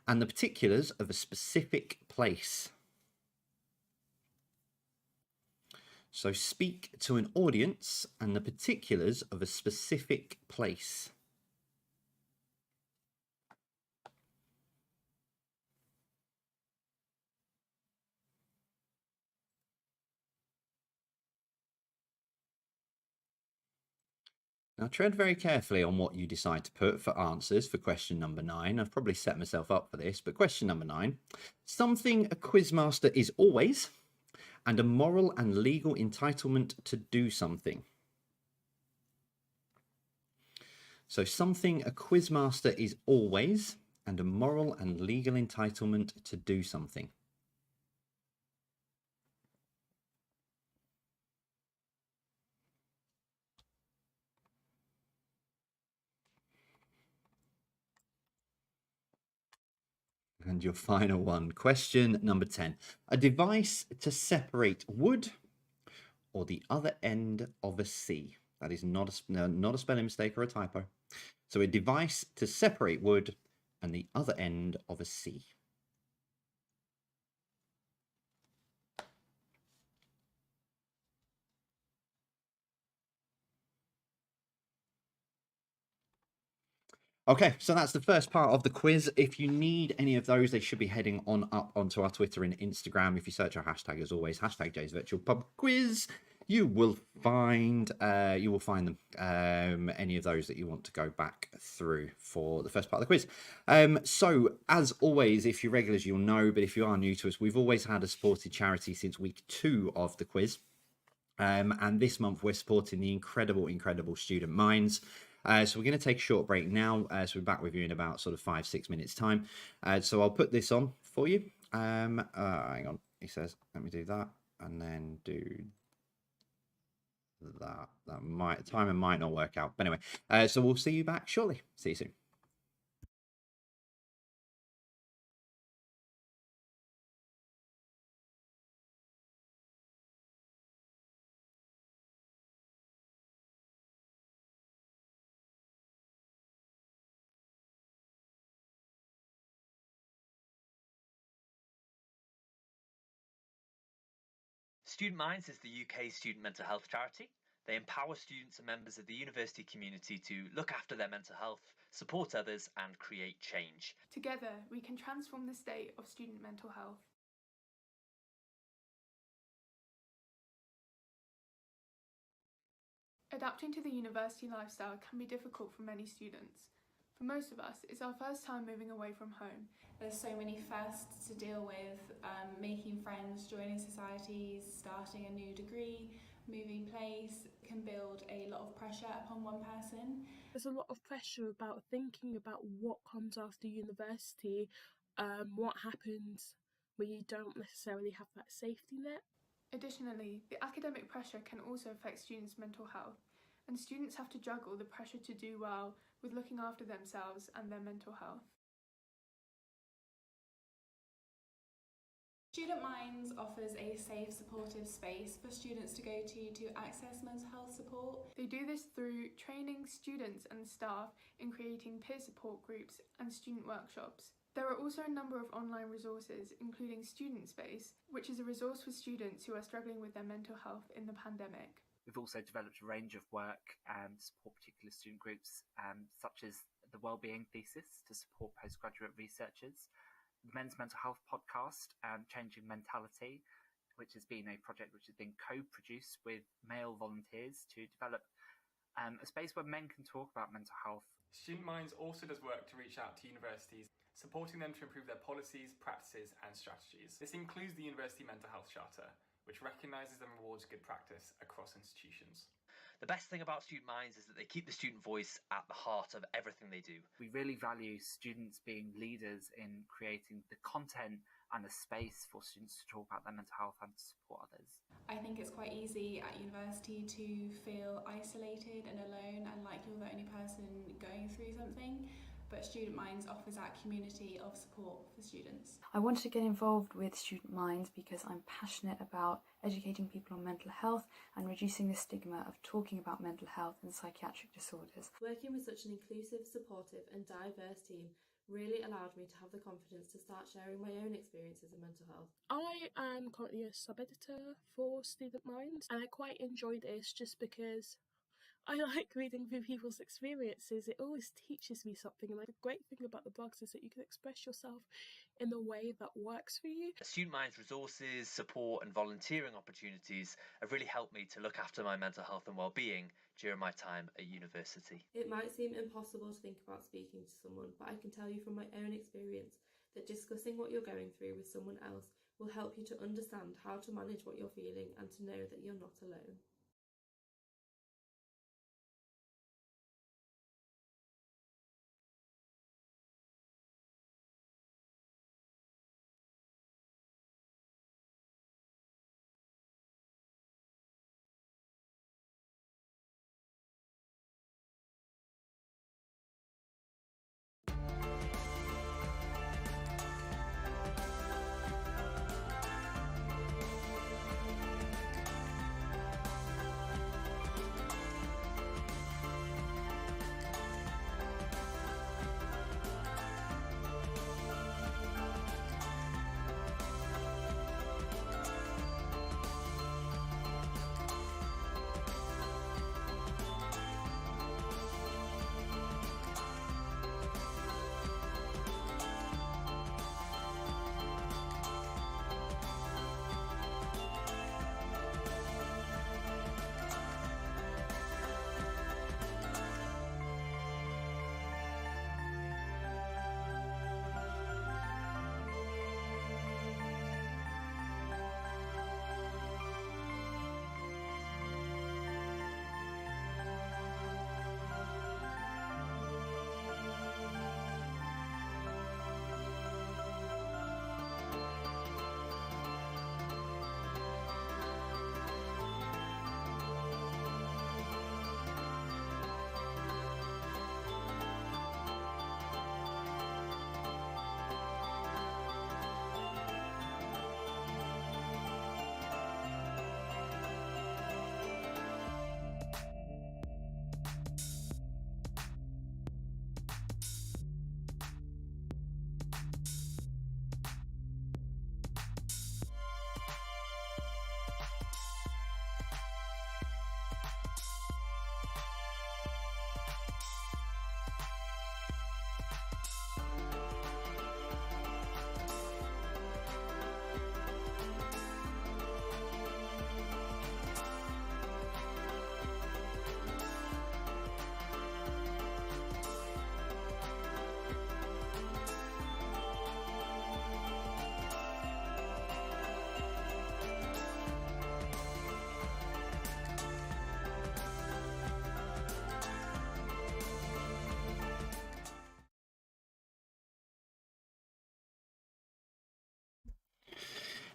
Speaker 1: and the particulars of a specific place. So speak to an audience and the particulars of a specific place. Now tread very carefully on what you decide to put for answers for question number 9. I've probably set myself up for this, but question number 9. Something a quizmaster is always and a moral and legal entitlement to do something. So something a quizmaster is always and a moral and legal entitlement to do something. And your final one, question number 10. A device to separate wood or the other end of a C. That is not a spelling mistake or a typo. So a device to separate wood and the other end of a C. Okay, so that's the first part of the quiz. If you need any of those, they should be heading on up onto our Twitter and Instagram. If you search our hashtag, as always, hashtag Jay's Virtual Pub Quiz, you will find them. Any of those that you want to go back through for the first part of the quiz. So as always, if you're regulars, you'll know. But if you are new to us, we've always had a supported charity since week 2 of the quiz. And this month we're supporting the incredible Student Minds. So we're going to take a short break now. So we're back with you in about sort of 5-6 minutes time. So I'll put this on for you. Hang on. He says, let me do that and then do that. Timer might not work out. But anyway, so we'll see you back shortly. See you soon.
Speaker 2: Student Minds is the UK's student mental health charity. They empower students and members of the university community to look after their mental health support others, and create change.
Speaker 3: Together, we can transform the state of student mental health. Adapting to the university lifestyle can be difficult for many students. For most of us, it's our first time moving away from home.
Speaker 4: There's so many firsts to deal with, making friends, joining societies, starting a new degree, moving place can build a lot of pressure upon one person.
Speaker 5: There's a lot of pressure about thinking about what comes after university, what happens when you don't necessarily have that safety net.
Speaker 3: Additionally, the academic pressure can also affect students' mental health, and students have to juggle the pressure to do well with looking after themselves and their mental health.
Speaker 4: Student Minds offers a safe, supportive space for students to go to access mental health support.
Speaker 3: They do this through training students and staff in creating peer support groups and student workshops. There are also a number of online resources, including Student Space, which is a resource for students who are struggling with their mental health in the pandemic.
Speaker 6: We've also developed a range of work to support particular student groups, such as the Wellbeing Thesis to support postgraduate researchers, the Men's Mental Health Podcast, Changing Mentality, which has been a project which has been co-produced with male volunteers to develop a space where men can talk about mental health.
Speaker 7: Student Minds also does work to reach out to universities, supporting them to improve their policies, practices and strategies. This includes the University Mental Health Charter, which recognises and rewards good practice across institutions.
Speaker 2: The best thing about Student Minds is that they keep the student voice at the heart of everything they do.
Speaker 6: We really value students being leaders in creating the content and a space for students to talk about their mental health and to support others.
Speaker 4: I think it's quite easy at university to feel isolated and alone and like you're the only person going through something, but Student Minds offers that community of support for students.
Speaker 8: I wanted to get involved with Student Minds because I'm passionate about educating people on mental health and reducing the stigma of talking about mental health and psychiatric disorders.
Speaker 9: Working with such an inclusive, supportive and diverse team really allowed me to have the confidence to start sharing my own experiences of mental health.
Speaker 5: I am currently a sub-editor for Student Minds, and I quite enjoy this just because I like reading through people's experiences. It always teaches me something, and the great thing about the blogs is that you can express yourself in the way that works for you.
Speaker 2: Student Minds resources, support and volunteering opportunities have really helped me to look after my mental health and well-being during my time at university.
Speaker 9: It might seem impossible to think about speaking to someone, but I can tell you from my own experience that discussing what you're going through with someone else will help you to understand how to manage what you're feeling and to know that you're not alone.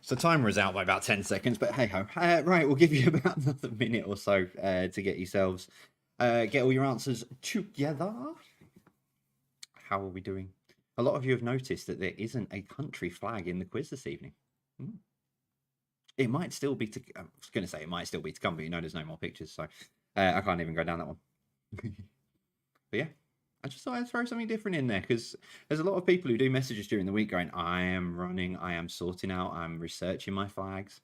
Speaker 1: So timer is out by about 10 seconds, but hey ho. Right, we'll give you about another minute or so to get yourselves, get all your answers together. How are we doing? A lot of you have noticed that there isn't a country flag in the quiz this evening. It might still be to, I was going to say it might still be to come, but you know there's no more pictures, so I can't even go down that one. But yeah, I just thought I'd throw something different in there, because there's a lot of people who do messages during the week going, I am running, I am sorting out, I'm researching my flags.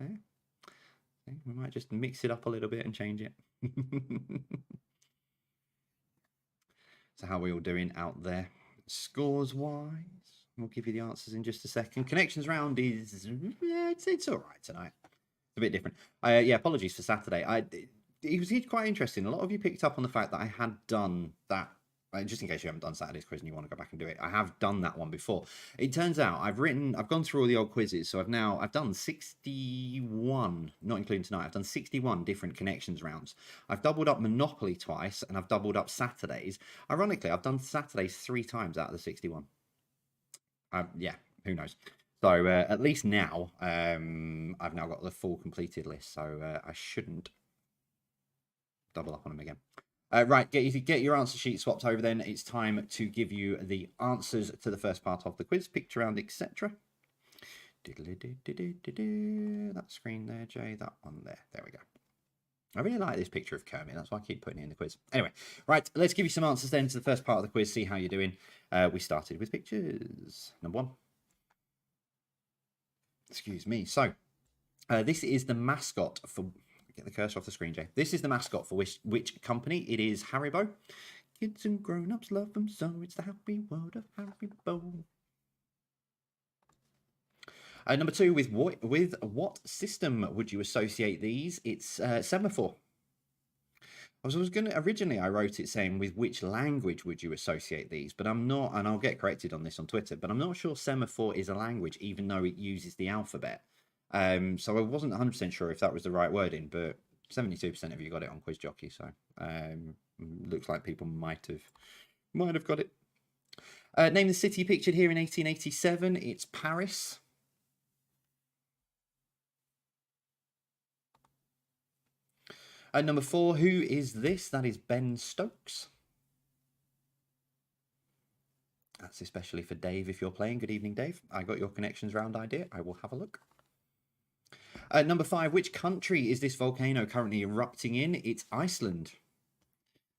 Speaker 1: Yeah. We might just mix it up a little bit and change it. So how are we all doing out there? Scores-wise, we'll give you the answers in just a second. Connections round is, it's all right tonight. It's a bit different. Yeah, apologies for Saturday. It was quite interesting. A lot of you picked up on the fact that I had done that. Just in case you haven't done Saturday's quiz and you want to go back and do it, I have done that one before. It turns out I've gone through all the old quizzes, so I've done 61, not including tonight. I've done 61 different connections rounds. I've doubled up Monopoly twice, and I've doubled up Saturdays. Ironically, I've done Saturdays 3 times out of the 61. Yeah, who knows? So at least now, I've now got the full completed list, so I shouldn't double up on them again. Right, get your answer sheet swapped over then. It's time to give you the answers to the first part of the quiz, picture round, etc. That screen there, Jay, that one there. There we go. I really like this picture of Kermit. That's why I keep putting it in the quiz. Anyway, right, let's give you some answers then to the first part of the quiz, see how you're doing. We started with pictures. Number 1. Excuse me. So, this is the mascot for... Get the cursor off the screen, Jay. This is the mascot for which company? It is Haribo. Kids and grown-ups love them so. It's the happy world of Haribo. Number 2, with what system would you associate these? It's semaphore. I was going to, originally I wrote it saying with which language would you associate these, but I'm not, and I'll get corrected on this on Twitter, but I'm not sure semaphore is a language, even though it uses the alphabet. So I wasn't 100% sure if that was the right wording, but 72% of you got it on Quiz Jockey, so looks like people might have got it. Name the city pictured here in 1887. It's Paris. Number 4, who is this? That is Ben Stokes. That's especially for Dave if you're playing. Good evening, Dave. I got your connections round idea. I will have a look. Number 5, which country is this volcano currently erupting in? It's Iceland.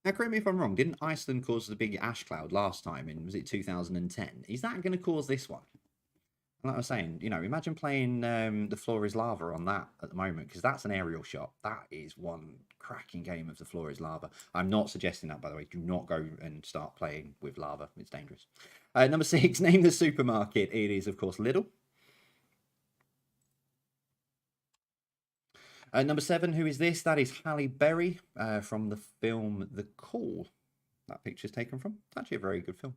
Speaker 1: Now, correct me if I'm wrong. Didn't Iceland cause the big ash cloud last time in, was it 2010? Is that going to cause this one? Like I was saying, you know, imagine playing The Floor is Lava on that at the moment, because that's an aerial shot. That is one cracking game of The Floor is Lava. I'm not suggesting that, by the way. Do not go and start playing with lava. It's dangerous. Number 6, name the supermarket. It is, of course, Lidl. Number 7, who is this? That is Halle Berry from the film The Call. That picture's taken from. It's actually a very good film.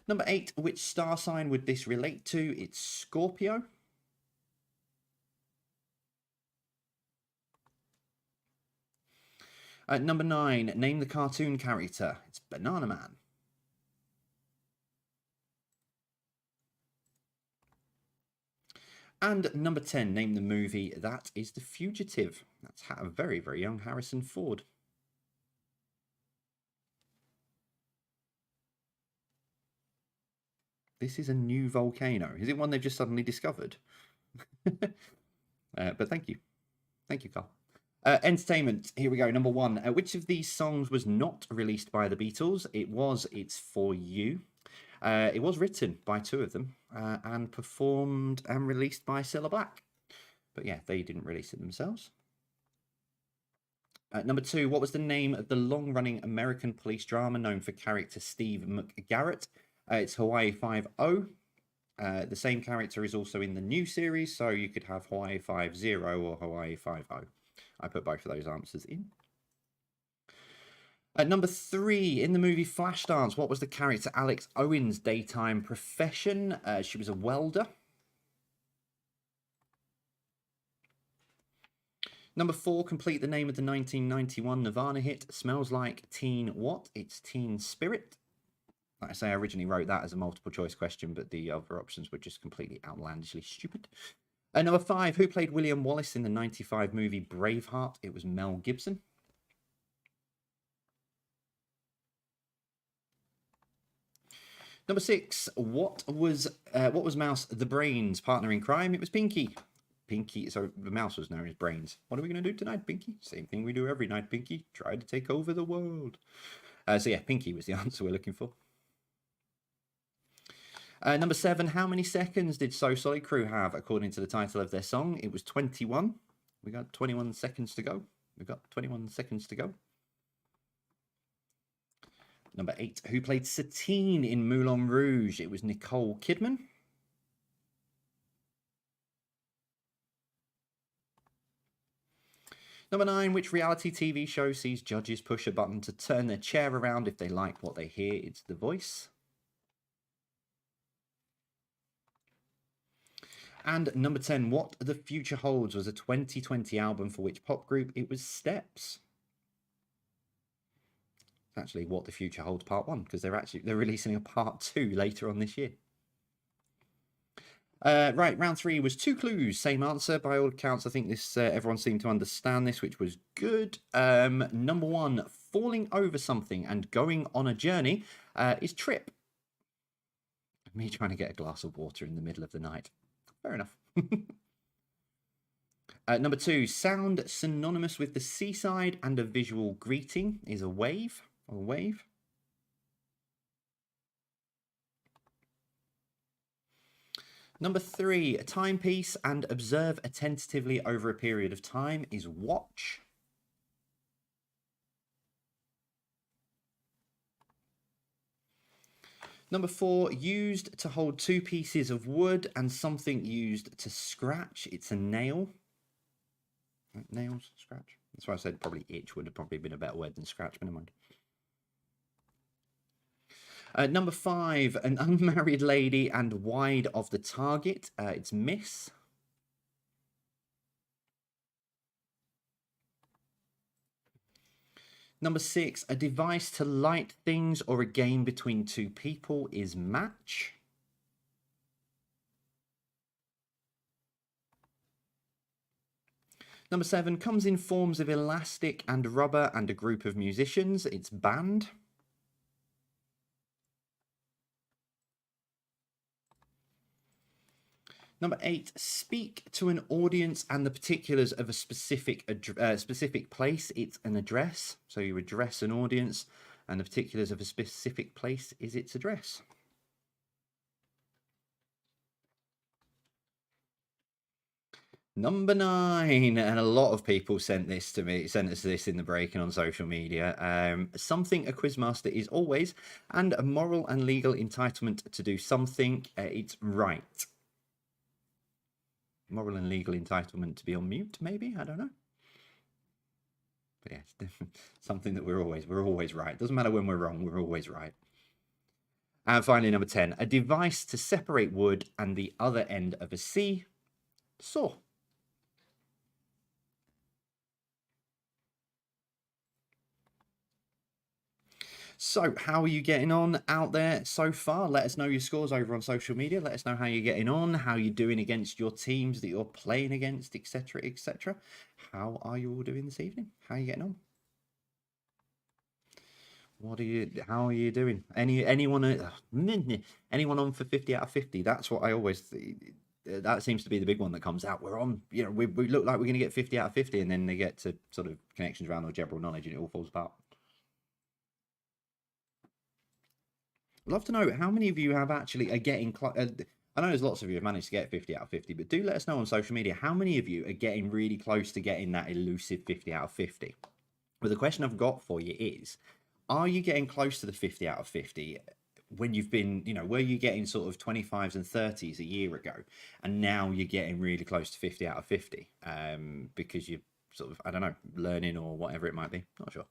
Speaker 1: Number 8, which star sign would this relate to? It's Scorpio. Number 9, name the cartoon character. It's Banana Man. And number 10, name the movie. That is The Fugitive. That's a very, very young Harrison Ford. This is a new volcano. Is it one they've just suddenly discovered? But thank you. Thank you, Carl. Entertainment. Here we go. Number 1. Which of these songs was not released by the Beatles? It was It's For You. It was written by 2 of them and performed and released by Cilla Black. But yeah, they didn't release it themselves. Number 2, what was the name of the long-running American police drama known for character Steve McGarrett? It's Hawaii 5-0. The same character is also in the new series, so you could have Hawaii 5-0 or Hawaii 5-0. I put both of those answers in. Number 3, in the movie Flashdance, what was the character Alex Owen's daytime profession? She was a welder. Number 4, complete the name of the 1991 Nirvana hit Smells Like Teen What? It's Teen Spirit. Like I say, I originally wrote that as a multiple choice question, but the other options were just completely outlandishly stupid. Number 5, who played William Wallace in the 95 movie Braveheart? It was Mel Gibson. Number 6, what was Mouse the Brains' partner in crime? It was Pinky. Pinky, so the mouse was known as Brains. What are we going to do tonight, Pinky? Same thing we do every night, Pinky. Try to take over the world. So yeah, Pinky was the answer we're looking for. Number 7, how many seconds did So Solid Crew have according to the title of their song? It was 21. We got 21 seconds to go. We've got 21 seconds to go. Number 8, who played Satine in Moulin Rouge? It was Nicole Kidman. Number 9, which reality TV show sees judges push a button to turn their chair around if they like what they hear? It's The Voice. And number 10, What the Future Holds was a 2020 album for which pop group? It was Steps. It's actually What the Future Holds Part 1, because they're releasing a Part 2 later on this year. Right, round 3 was 2 clues, same answer by all accounts. I think this everyone seemed to understand this, which was good. Number 1, falling over something and going on a journey is trip. Me trying to get a glass of water in the middle of the night. Fair enough. Number 2, sound synonymous with the seaside and a visual greeting is a wave. Or wave. Number 3, a timepiece and observe attentively over a period of time is watch. Number 4, used to hold 2 pieces of wood and something used to scratch. It's a nail. Nails, scratch. That's why I said probably itch would have probably been a better word than scratch, but never mind. Number 5, an unmarried lady and wide of the target. It's miss. Number 6, a device to light things or a game between 2 people is match. Number 7, comes in forms of elastic and rubber and a group of musicians. It's band. Number 8, speak to an audience and the particulars of a specific place. It's an address. So you address an audience and the particulars of a specific place is its address. Number 9, and a lot of people sent us this in the break and on social media. Something a quizmaster is always, and a moral and legal entitlement to do something. It's right. Moral and legal entitlement to be on mute, maybe? I don't know. But yeah, it's something that we're always right. Doesn't matter when we're wrong, we're always right. And finally, number 10, a device to separate wood and the other end of a saw. So, how are you getting on out there so far? Let us know your scores over on social media. Let us know how you're getting on, how you're doing against your teams that you're playing against, etc., etc. How are you all doing this evening? How are you getting on? How are you doing? Anyone on for 50 out of 50? That's what I always that seems to be the big one that comes out. We're on, we look like we're going to get 50 out of 50, and then they get to sort of connections around or general knowledge and it all falls apart. I'd love to know how many of you have actually are getting I know there's lots of you have managed to get 50 out of 50, but do let us know on social media how many of you are getting really close to getting that elusive 50 out of 50. But the question I've got for you is, are you getting close to the 50 out of 50 when you've been, were you getting sort of 25s and 30s a year ago, and now you're getting really close to 50 out of 50 because you're sort of, I don't know, learning or whatever it might be? Not sure.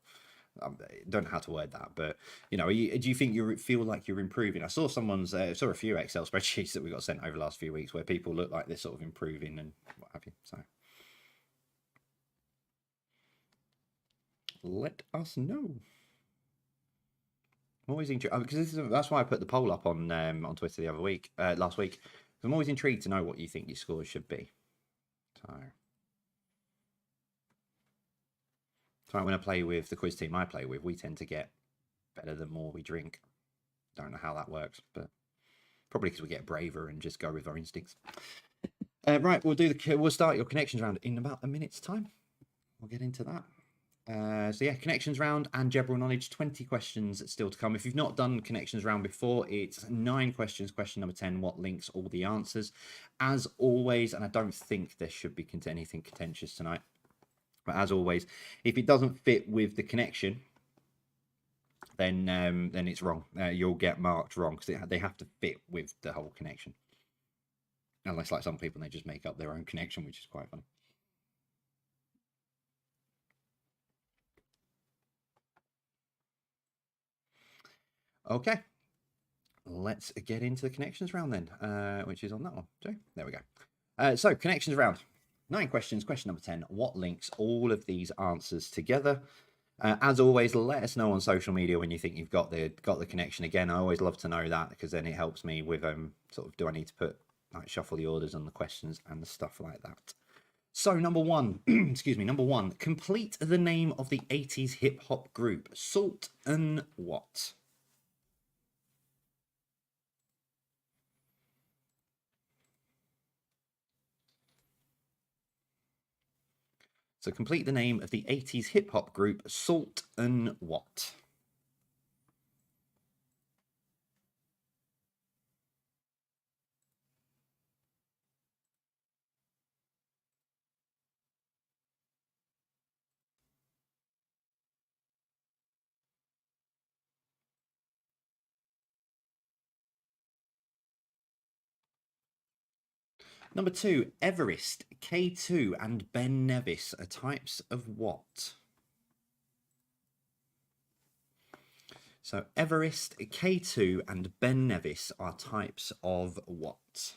Speaker 1: I don't know how to word that, but do you think you feel like you're improving? I saw saw a few Excel spreadsheets that we got sent over the last few weeks where people look like they're sort of improving and what have you. So let us know. I'm always intrigued because that's why I put the poll up on Twitter the other week, last week. I'm always intrigued to know what you think your scores should be. So when I play with the quiz team I play with, we tend to get better the more we drink. Don't know how that works, but probably because we get braver and just go with our instincts. Right, we'll start your connections round in about a minute's time. We'll get into that. So yeah, connections round and general knowledge, 20 questions still to come. If you've not done connections round before, it's 9 questions. Question number 10, what links all the answers? As always, and I don't think there should be anything contentious tonight, but as always, if it doesn't fit with the connection, then it's wrong. You'll get marked wrong because they have to fit with the whole connection. Unless, like some people, they just make up their own connection, which is quite funny. Okay, let's get into the connections round then, which is on that one. So there we go. So connections round, 9 questions. Question number 10, what links all of these answers together? As always, let us know on social media when you think you've got the connection. Again, I always love to know that because then it helps me with sort of, do I need to put shuffle the orders on the questions and the stuff like that. So number 1, excuse me, number 1, complete the name of the 80s hip hop group Salt and what? So complete the name of the 80s hip hop group Salt and what? Number 2, Everest, K2 and Ben Nevis are types of what? So Everest, K2 and Ben Nevis are types of what?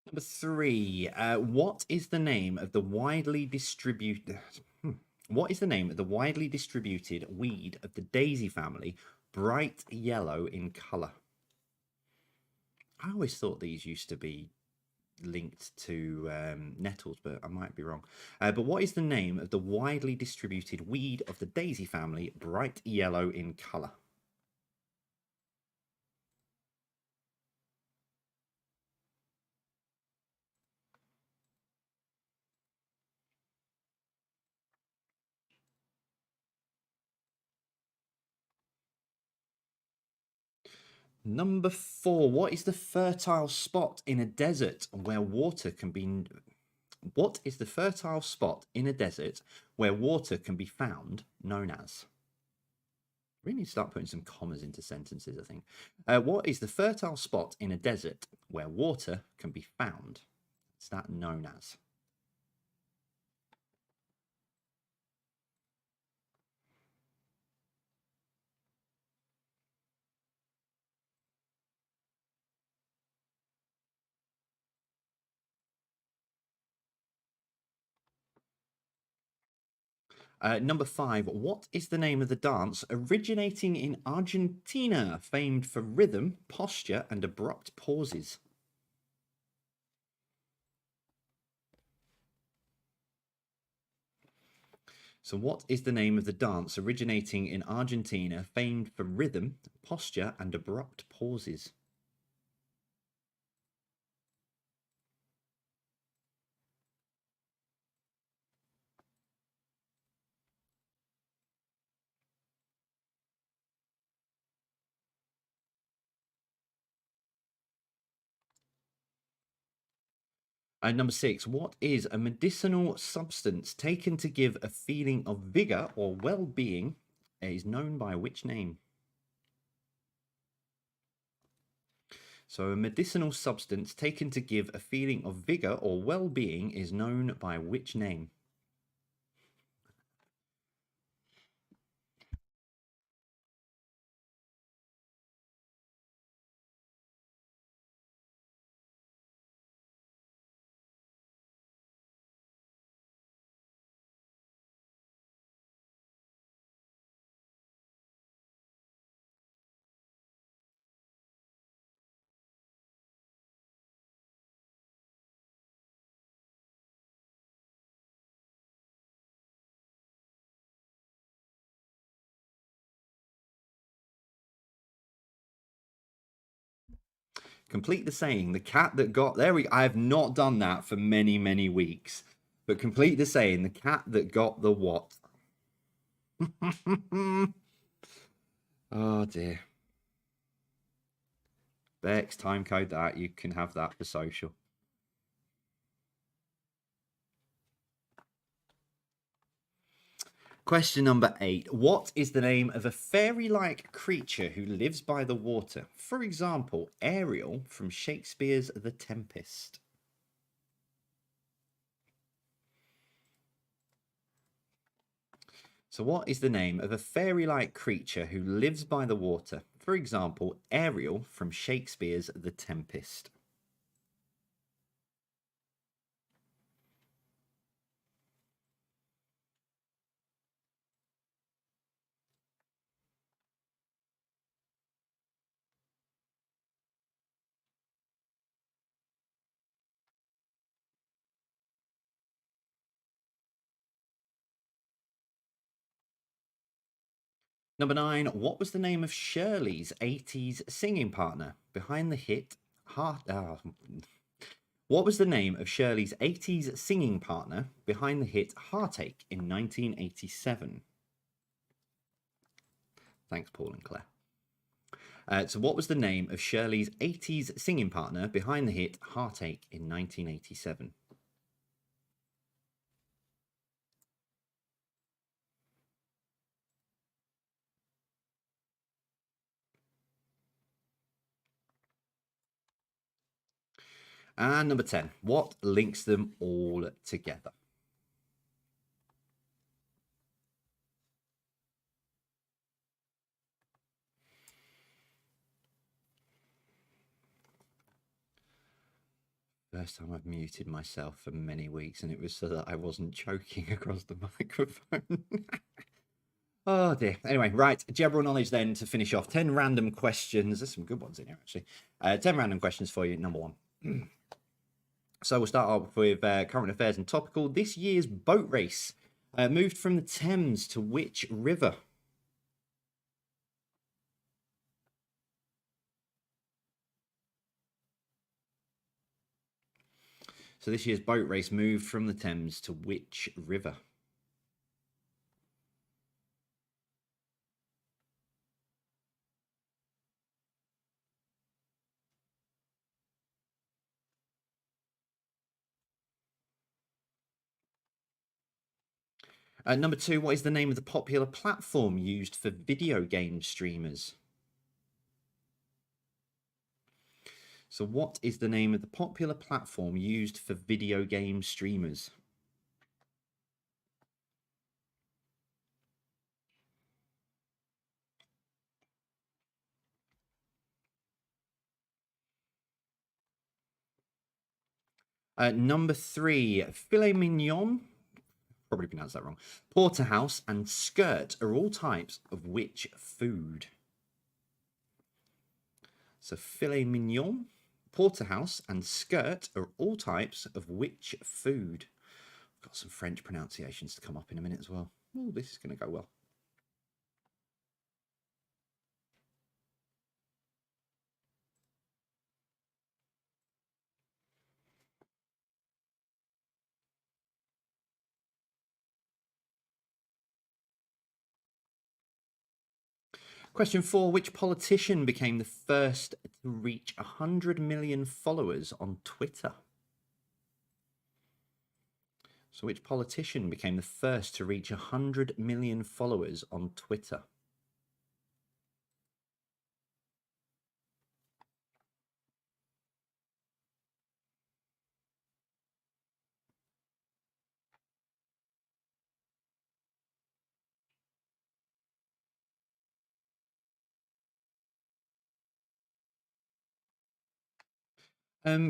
Speaker 1: Number 3, what is the name of the widely distributed weed of the daisy family, bright yellow in colour? I always thought these used to be linked to nettles, but I might be wrong. But what is the name of the widely distributed weed of the daisy family, bright yellow in colour? Number 4, what is the fertile spot in a desert where water can be... What is the fertile spot in a desert where water can be found known as? We need to start putting some commas into sentences, I think. What is the fertile spot in a desert where water can be found? What's that known as? Number 5, what is the name of the dance originating in Argentina, famed for rhythm, posture, and abrupt pauses? So what is the name of the dance originating in Argentina, famed for rhythm, posture, and abrupt pauses? Number 6, what is a medicinal substance taken to give a feeling of vigor or well-being is known by which name? So a medicinal substance taken to give a feeling of vigor or well-being is known by which name? Complete the saying. The cat that got... There we... I have not done that for many, many weeks. But complete the saying. The cat that got the what? Oh, dear. Bex, timecode that. You can have that for social. Question number 8. What is the name of a fairy-like creature who lives by the water? For example, Ariel from Shakespeare's The Tempest. So what is the name of a fairy-like creature who lives by the water? For example, Ariel from Shakespeare's The Tempest. Number 9, what was the name of Shirley's 80s singing partner behind the hit What was the name of Shirley's 80s singing partner behind the hit Heartache in 1987? Thanks, Paul and Claire. So what was the name of Shirley's 80s singing partner behind the hit Heartache in 1987? And number 10, what links them all together? First time I've muted myself for many weeks, and it was so that I wasn't choking across the microphone. Oh dear. Anyway, right, general knowledge then to finish off. 10 random questions. There's some good ones in here, actually. 10 random questions for you, number 1. So we'll start off with current affairs and topical. This year's boat race moved from the Thames to which river? So this year's boat race moved from the Thames to which river? Number 2, what is the name of the popular platform used for video game streamers? So what is the name of the popular platform used for video game streamers? Number 3, filet mignon, probably pronounced that wrong, porterhouse and skirt are all types of which food? So filet mignon, porterhouse and skirt are all types of which food? I've got some French pronunciations to come up in a minute as well. Oh, this is going to go well. Question 4, which politician became the first to reach 100 million followers on Twitter? So which politician became the first to reach 100 million followers on Twitter?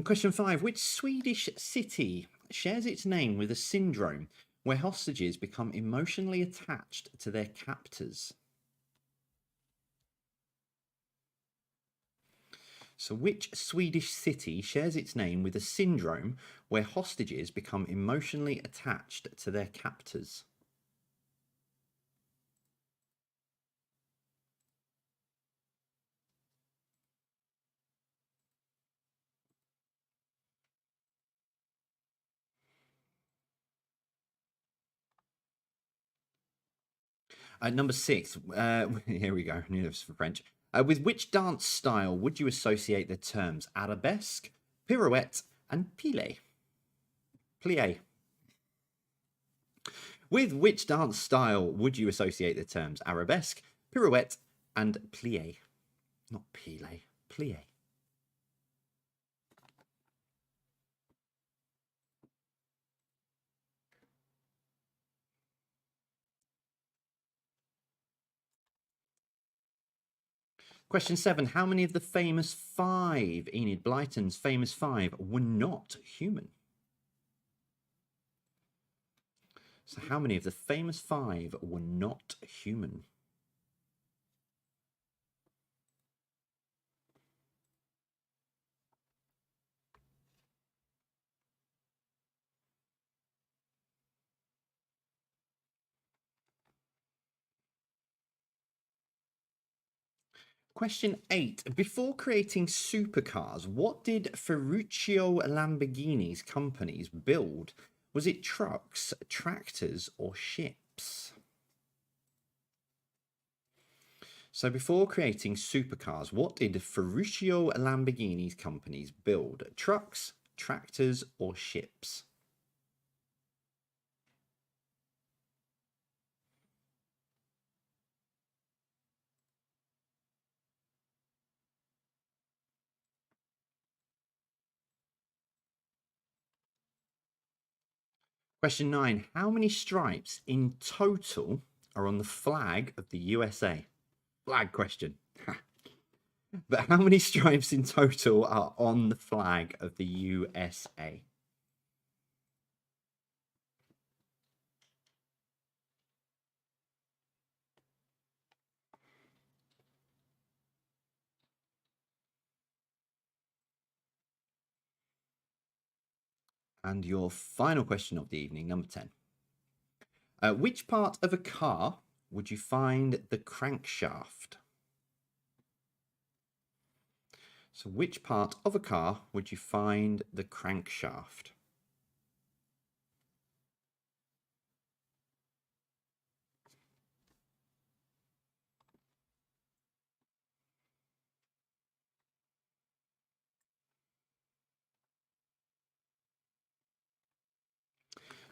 Speaker 1: Question 5, which Swedish city shares its name with a syndrome where hostages become emotionally attached to their captors? So which Swedish city shares its name with a syndrome where hostages become emotionally attached to their captors? Number 6. Here we go. I knew this was for French. With which dance style would you associate the terms arabesque, pirouette, and plie? Plie. With which dance style would you associate the terms arabesque, pirouette, and plie? Not plie, plie. Question 7. How many of the famous 5, Enid Blyton's famous 5, were not human? So how many of the famous 5 were not human? Question 8. Before creating supercars, what did Ferruccio Lamborghini's companies build? Was it trucks, tractors, or ships? So before creating supercars, what did Ferruccio Lamborghini's companies build? Trucks, tractors, or ships? Question 9. How many stripes in total are on the flag of the USA? Flag question. But how many stripes in total are on the flag of the USA? And your final question of the evening, number 10. Which part of a car would you find the crankshaft? So which part of a car would you find the crankshaft?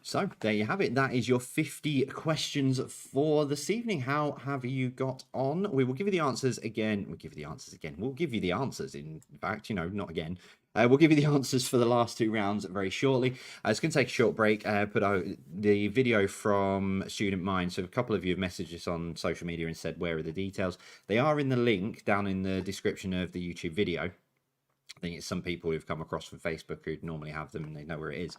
Speaker 1: So there you have it. That is your 50 questions for this evening. How have you got on? We will give you the answers again. We'll give you the answers again. We'll give you the answers, in fact, not again. We'll give you the answers for the last 2 rounds very shortly. It's going to take a short break. Put out the video from Student Mind. So a couple of you have messaged us on social media and said, where are the details? They are in the link down in the description of the YouTube video. I think it's some people who've come across from Facebook who normally have them and they know where it is.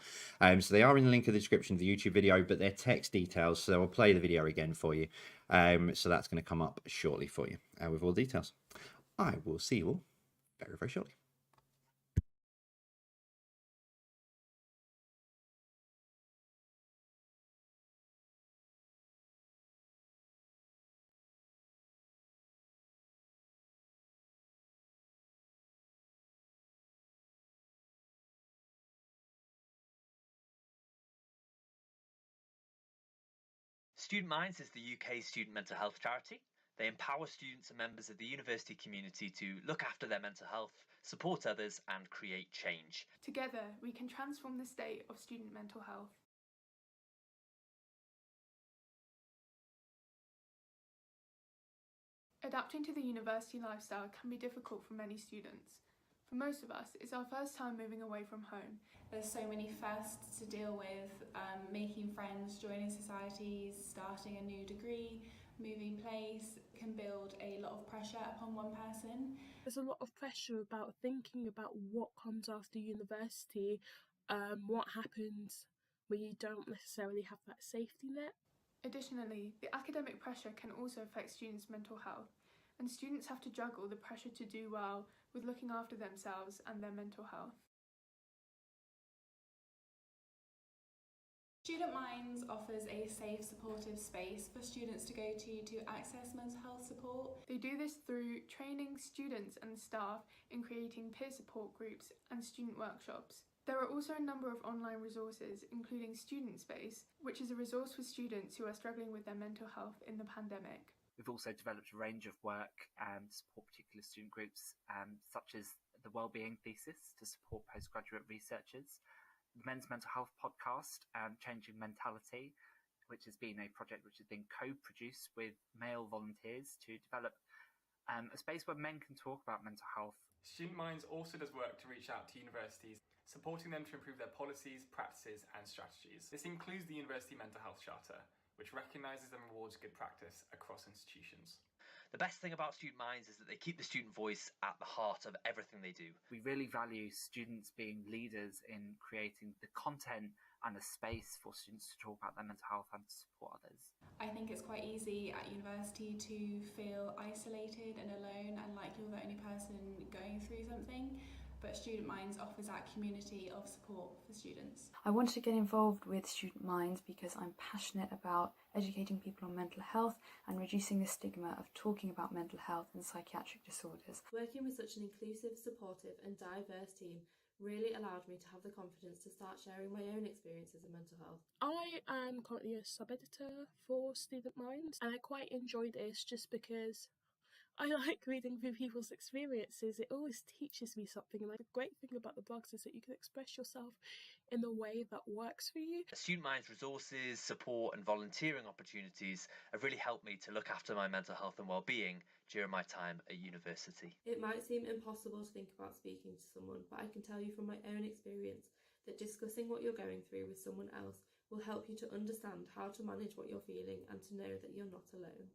Speaker 1: So they are in the link of the description of the YouTube video, but they're text details. So I'll play the video again for you. So that's going to come up shortly for you with all the details. I will see you all very, very shortly.
Speaker 2: Student Minds is the UK's student mental health charity. They empower students and members of the university community to look after their mental health, support others, and create change.
Speaker 3: Together, we can transform the state of student mental health. Adapting to the university lifestyle can be difficult for many students. For most of us, it's our first time moving away from home.
Speaker 4: There's so many firsts to deal with, making friends, joining societies, starting a new degree, moving place can build a lot of pressure upon one person.
Speaker 5: There's a lot of pressure about thinking about what comes after university, what happens when you don't necessarily have that safety net.
Speaker 3: Additionally, the academic pressure can also affect students' mental health, and students have to juggle the pressure to do well with looking after themselves and their mental health.
Speaker 4: Student Minds offers a safe, supportive space for students to go to access mental health support.
Speaker 3: They do this through training students and staff in creating peer support groups and student workshops. There are also a number of online resources, including Student Space, which is a resource for students who are struggling with their mental health in the pandemic.
Speaker 6: We've also developed a range of work to support particular student groups, such as the Wellbeing Thesis to support postgraduate researchers, the Men's Mental Health Podcast, Changing Mentality, which has been a project which has been co-produced with male volunteers to develop a space where men can talk about mental health.
Speaker 7: Student Minds also does work to reach out to universities, supporting them to improve their policies, practices and strategies. This includes the University Mental Health Charter, which recognises and rewards good practice across institutions.
Speaker 2: The best thing about Student Minds is that they keep the student voice at the heart of everything they do.
Speaker 6: We really value students being leaders in creating the content and a space for students to talk about their mental health and to support others.
Speaker 4: I think it's quite easy at university to feel isolated and alone and like you're the only person going through something, but Student Minds offers that community of support for students.
Speaker 8: I wanted to get involved with Student Minds because I'm passionate about educating people on mental health and reducing the stigma of talking about mental health and psychiatric disorders.
Speaker 9: Working with such an inclusive, supportive and diverse team really allowed me to have the confidence to start sharing my own experiences of mental health.
Speaker 5: I am currently a sub-editor for Student Minds, and I quite enjoy this just because I like reading through people's experiences. It always teaches me something, and the great thing about the blogs is that you can express yourself in the way that works for you.
Speaker 2: Student Minds resources, support and volunteering opportunities have really helped me to look after my mental health and well-being during my time at university.
Speaker 9: It might seem impossible to think about speaking to someone, but I can tell you from my own experience that discussing what you're going through with someone else will help you to understand how to manage what you're feeling and to know that you're not alone.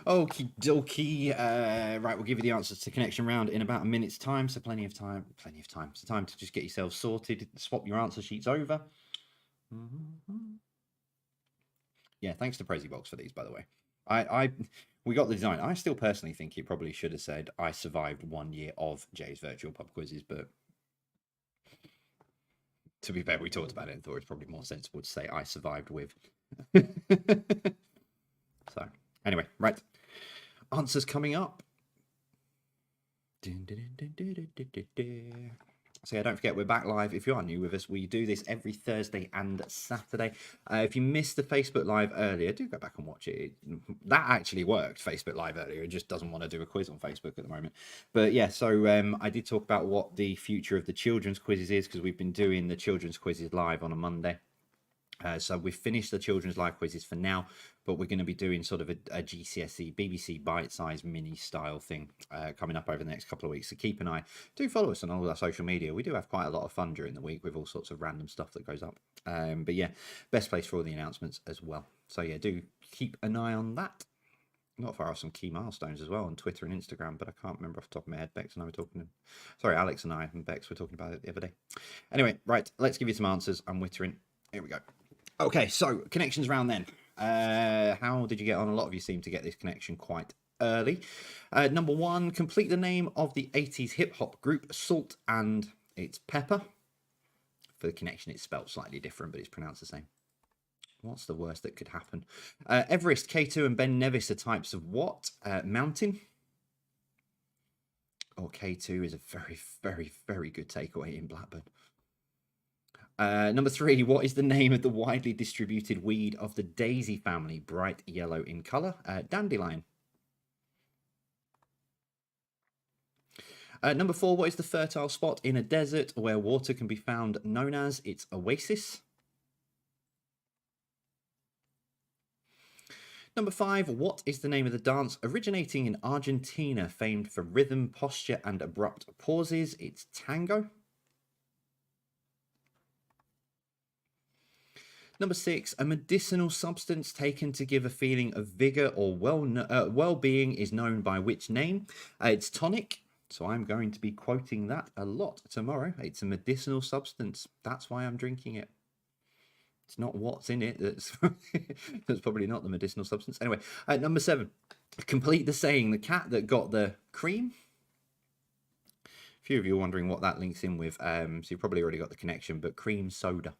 Speaker 1: Okie dokie. Right, we'll give you the answers to connection round in about a minute's time, so plenty of time. So time to just get yourselves sorted, swap your answer sheets over. Yeah, thanks to Prezibox for these, by the way. We got the design. I still personally think he probably should have said, I survived 1 year of Jay's virtual pub quizzes, but to be fair, we talked about it and thought it's probably more sensible to say I survived with. So, anyway, right. Answers coming up. So yeah, don't forget, we're back live. If you are new with us, we do this every Thursday and Saturday. If you missed the Facebook Live earlier, do go back and watch it. That actually worked, Facebook Live earlier. It just doesn't want to do a quiz on Facebook at the moment. But yeah, so I did talk about what the future of the children's quizzes is, because we've been doing the children's quizzes live on a Monday. So we've finished the children's live quizzes for now, but we're going to be doing sort of a GCSE, BBC bite-sized mini style thing coming up over the next couple of weeks. So keep an eye. Do follow us on all our social media. We do have quite a lot of fun during the week with all sorts of random stuff that goes up. But yeah, best place for all the announcements as well. So yeah, do keep an eye on that. Not far off some key milestones as well on Twitter and Instagram, but I can't remember off the top of my head. Bex and I were talking. Sorry, Alex and I and Bex were talking about it the other day. Anyway, right, let's give you some answers. I'm wittering. Here we go. Okay, so connections round then. How did you get on? A lot of you seem to get this connection quite early. Number 1, complete the name of the 80s hip-hop group Salt and It's Pepper. For the connection, it's spelled slightly different, but it's pronounced the same. What's the worst that could happen? Everest, K2 and Ben Nevis are types of what? Mountain. Or K2 is a very, very, very good takeaway in Blackburn. Number 3, what is the name of the widely distributed weed of the daisy family? Bright yellow in colour. Dandelion. Number 4, what is the fertile spot in a desert where water can be found known as its oasis? Number 5, what is the name of the dance originating in Argentina, famed for rhythm, posture and abrupt pauses? It's tango. Number 6, a medicinal substance taken to give a feeling of vigour or well-being is known by which name? It's tonic, so I'm going to be quoting that a lot tomorrow. It's a medicinal substance. That's why I'm drinking it. It's not what's in it. That's probably not the medicinal substance. Anyway, number 7, complete the saying, the cat that got the cream. A few of you are wondering what that links in with, so you've probably already got the connection, but cream soda.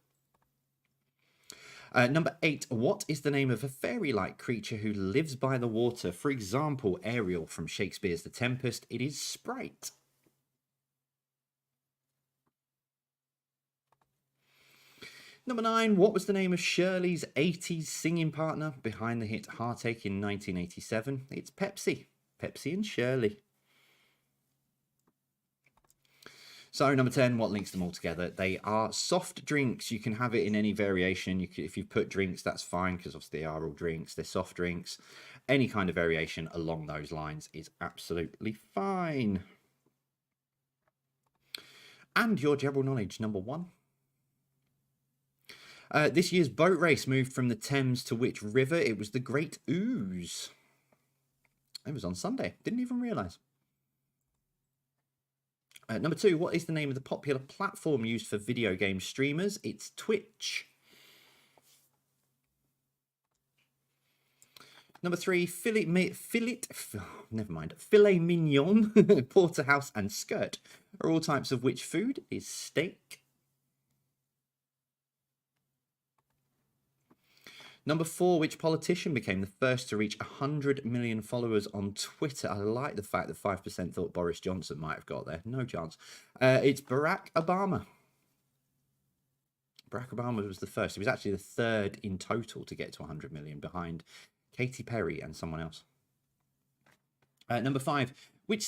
Speaker 1: Number 8, what is the name of a fairy-like creature who lives by the water? For example, Ariel from Shakespeare's The Tempest. It is Sprite. Number 9, what was the name of Shirley's 80s singing partner behind the hit Heartache in 1987? It's Pepsi. Pepsi and Shirley. So number 10, what links them all together? They are soft drinks. You can have it in any variation. If you put drinks, that's fine, because obviously they are all drinks. They're soft drinks. Any kind of variation along those lines is absolutely fine. And your general knowledge, number 1. This year's boat race moved from the Thames to which river? It was the Great Ouse. It was on Sunday. Didn't even realise. Number 2, what is the name of the popular platform used for video game streamers? It's Twitch. Number 3, filet mignon, porterhouse and skirt are all types of which food? Is steak. Number 4, which politician became the first to reach 100 million followers on Twitter? I like the fact that 5% thought Boris Johnson might have got there. No chance. It's Barack Obama. Barack Obama was the first. He was actually the third in total to get to 100 million, behind Katy Perry and someone else. Number 5, which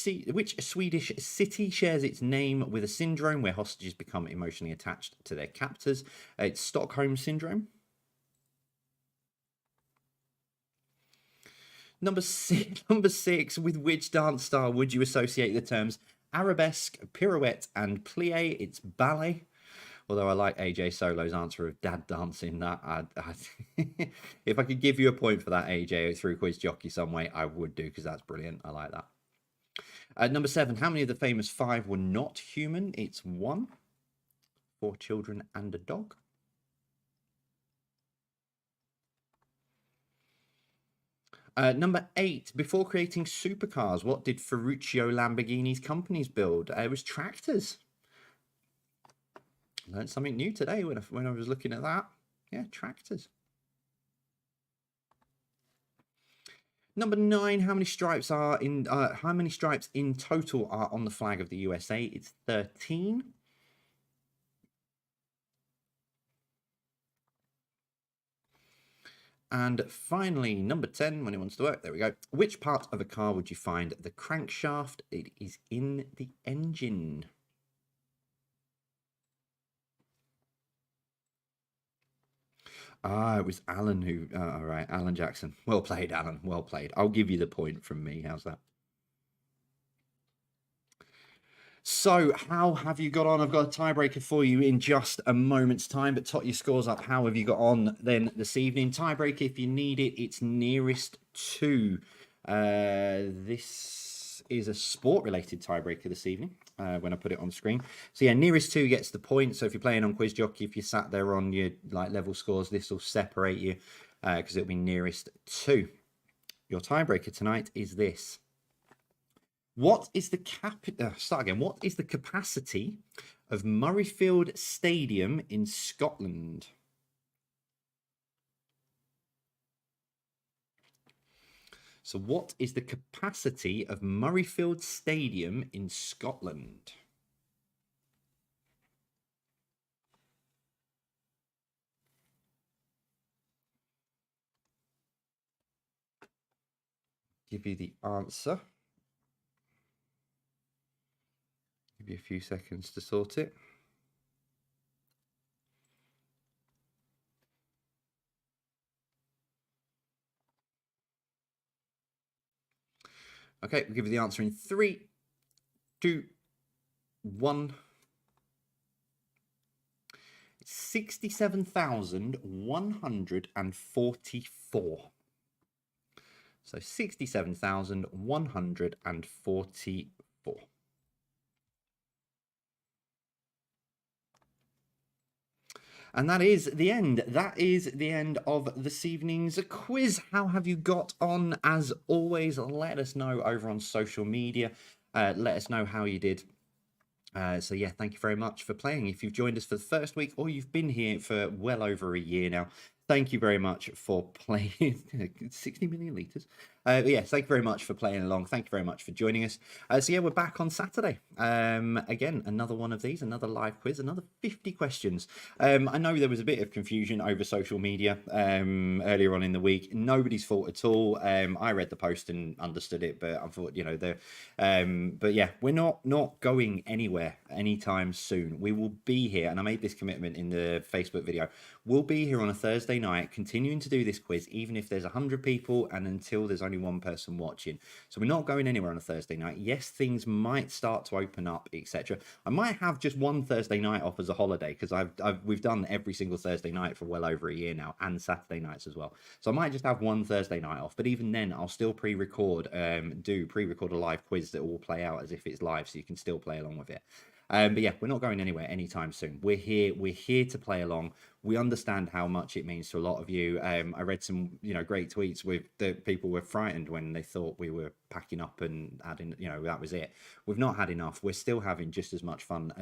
Speaker 1: Swedish city shares its name with a syndrome where hostages become emotionally attached to their captors? It's Stockholm Syndrome. Number 6, with which dance style would you associate the terms arabesque, pirouette, and plie? It's ballet. Although I like AJ Solo's answer of dad dancing. That if I could give you a point for that, AJ, through Quiz Jockey some way, I would do, because that's brilliant. I like that. Number 7, how many of the famous 5 were not human? It's 1. 4 children and a dog. Number 8, before creating supercars, what did Ferruccio Lamborghini's companies build? It was tractors. Learned something new today when I was looking at that. Yeah, tractors. Number 9, how many stripes in total are on the flag of the USA? It's 13. And finally, number 10, when it wants to work, there we go. Which part of a car would you find the crankshaft? It is in the engine. Ah, it was Alan who... all right, Alan Jackson. Well played, Alan. Well played. I'll give you the point from me. How's that? So, how have you got on? I've got a tiebreaker for you in just a moment's time, but tot your scores up. How have you got on then this evening? Tiebreaker, if you need it, it's nearest to. This is a sport-related tiebreaker this evening when I put it on screen. So, yeah, nearest to gets the point. So, if you're playing on Quiz Jockey, if you sat there on your level scores, this will separate you because it'll be nearest to. Your tiebreaker tonight is this. What is the What is the capacity of Murrayfield Stadium in Scotland? So, what is the capacity of Murrayfield Stadium in Scotland? Give you the answer. Give you a few seconds to sort it. Okay, we'll give you the answer in 3, 2, 1. 67,144. So 67,144. And that is the end. That is the end of this evening's quiz. How have you got on? As always, let us know over on social media. Let us know how you did. So yeah, thank you very much for playing. If you've joined us for the first week or you've been here for well over a year now, thank you very much for playing. 60 million litres. Yes, thank you very much for playing along. Thank you very much for joining us. So yeah, we're back on Saturday. Again, another one of these, another live quiz, another 50 questions. I know there was a bit of confusion over social media earlier on in the week. Nobody's fault at all. I read the post and understood it, but I thought, but yeah, we're not going anywhere anytime soon. We will be here, and I made this commitment in the Facebook video. We'll be here on a Thursday night, continuing to do this quiz, even if there's 100 people and until there's only one person watching. So we're not going anywhere on a Thursday night. Yes, things might start to open up, etc. I might have just one Thursday night off as a holiday because we've done every single Thursday night for well over a year now, and Saturday nights as well. So I might just have one Thursday night off. But even then, I'll still pre-record a live quiz that will play out as if it's live, so you can still play along with it. But yeah, we're not going anywhere anytime soon. We're here to play along. We understand how much it means to a lot of you. I read some, great tweets with that people were frightened when they thought we were packing up and adding, that was it. We've not had enough. We're still having just as much fun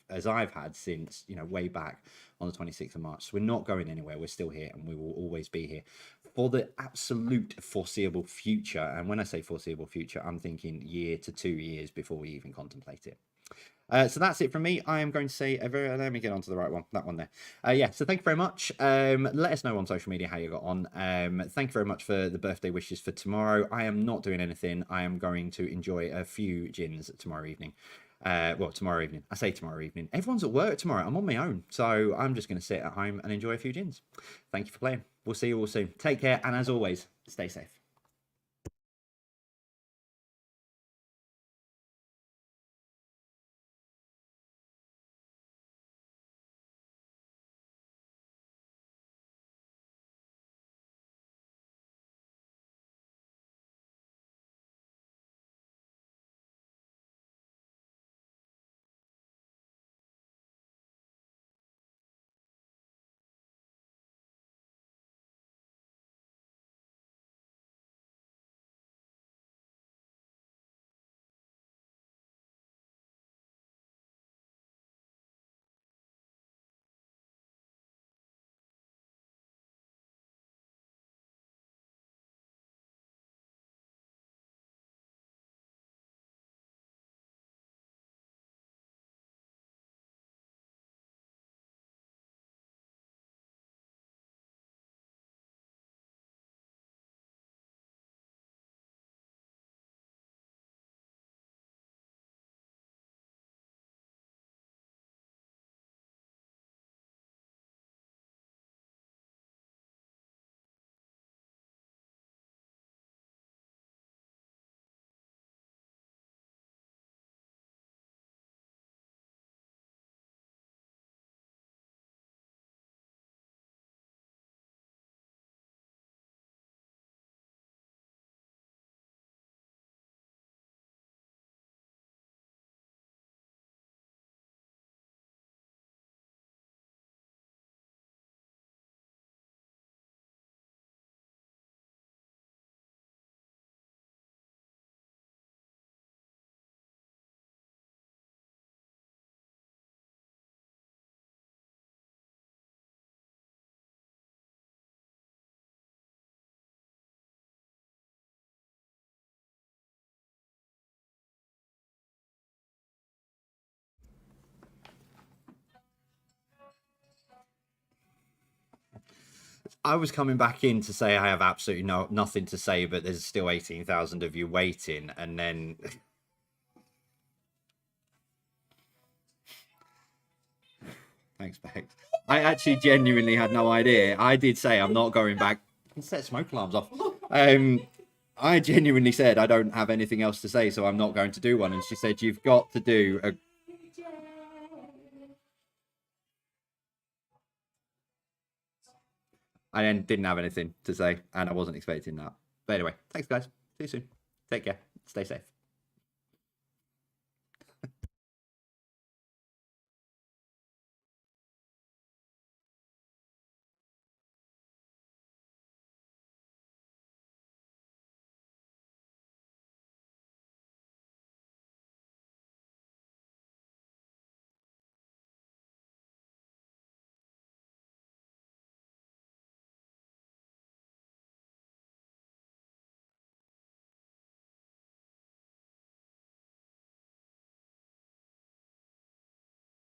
Speaker 1: as I've had since, way back on the 26th of March. So we're not going anywhere. We're still here, and we will always be here for the absolute foreseeable future. And when I say foreseeable future, I'm thinking year to 2 years before we even contemplate it. So that's it from me. I am going to say let me get onto the right one, that one there. Yeah, so thank you very much. Let us know on social media how you got on. Thank you very much for the birthday wishes for tomorrow. I am not doing anything. I am going to enjoy a few gins tomorrow evening. Tomorrow evening. I say tomorrow evening. Everyone's at work tomorrow. I'm on my own. So I'm just going to sit at home and enjoy a few gins. Thank you for playing. We'll see you all soon. Take care. And as always, stay safe. I was coming back in to say I have absolutely nothing to say, but there's still 18,000 of you waiting, and then thanks, Bex. I actually genuinely had no idea. I did say I'm not going back. I can set smoke alarms off. I genuinely said I don't have anything else to say, so I'm not going to do one. And she said, you've got to do a... I then didn't have anything to say, and I wasn't expecting that. But anyway, thanks, guys. See you soon. Take care. Stay safe.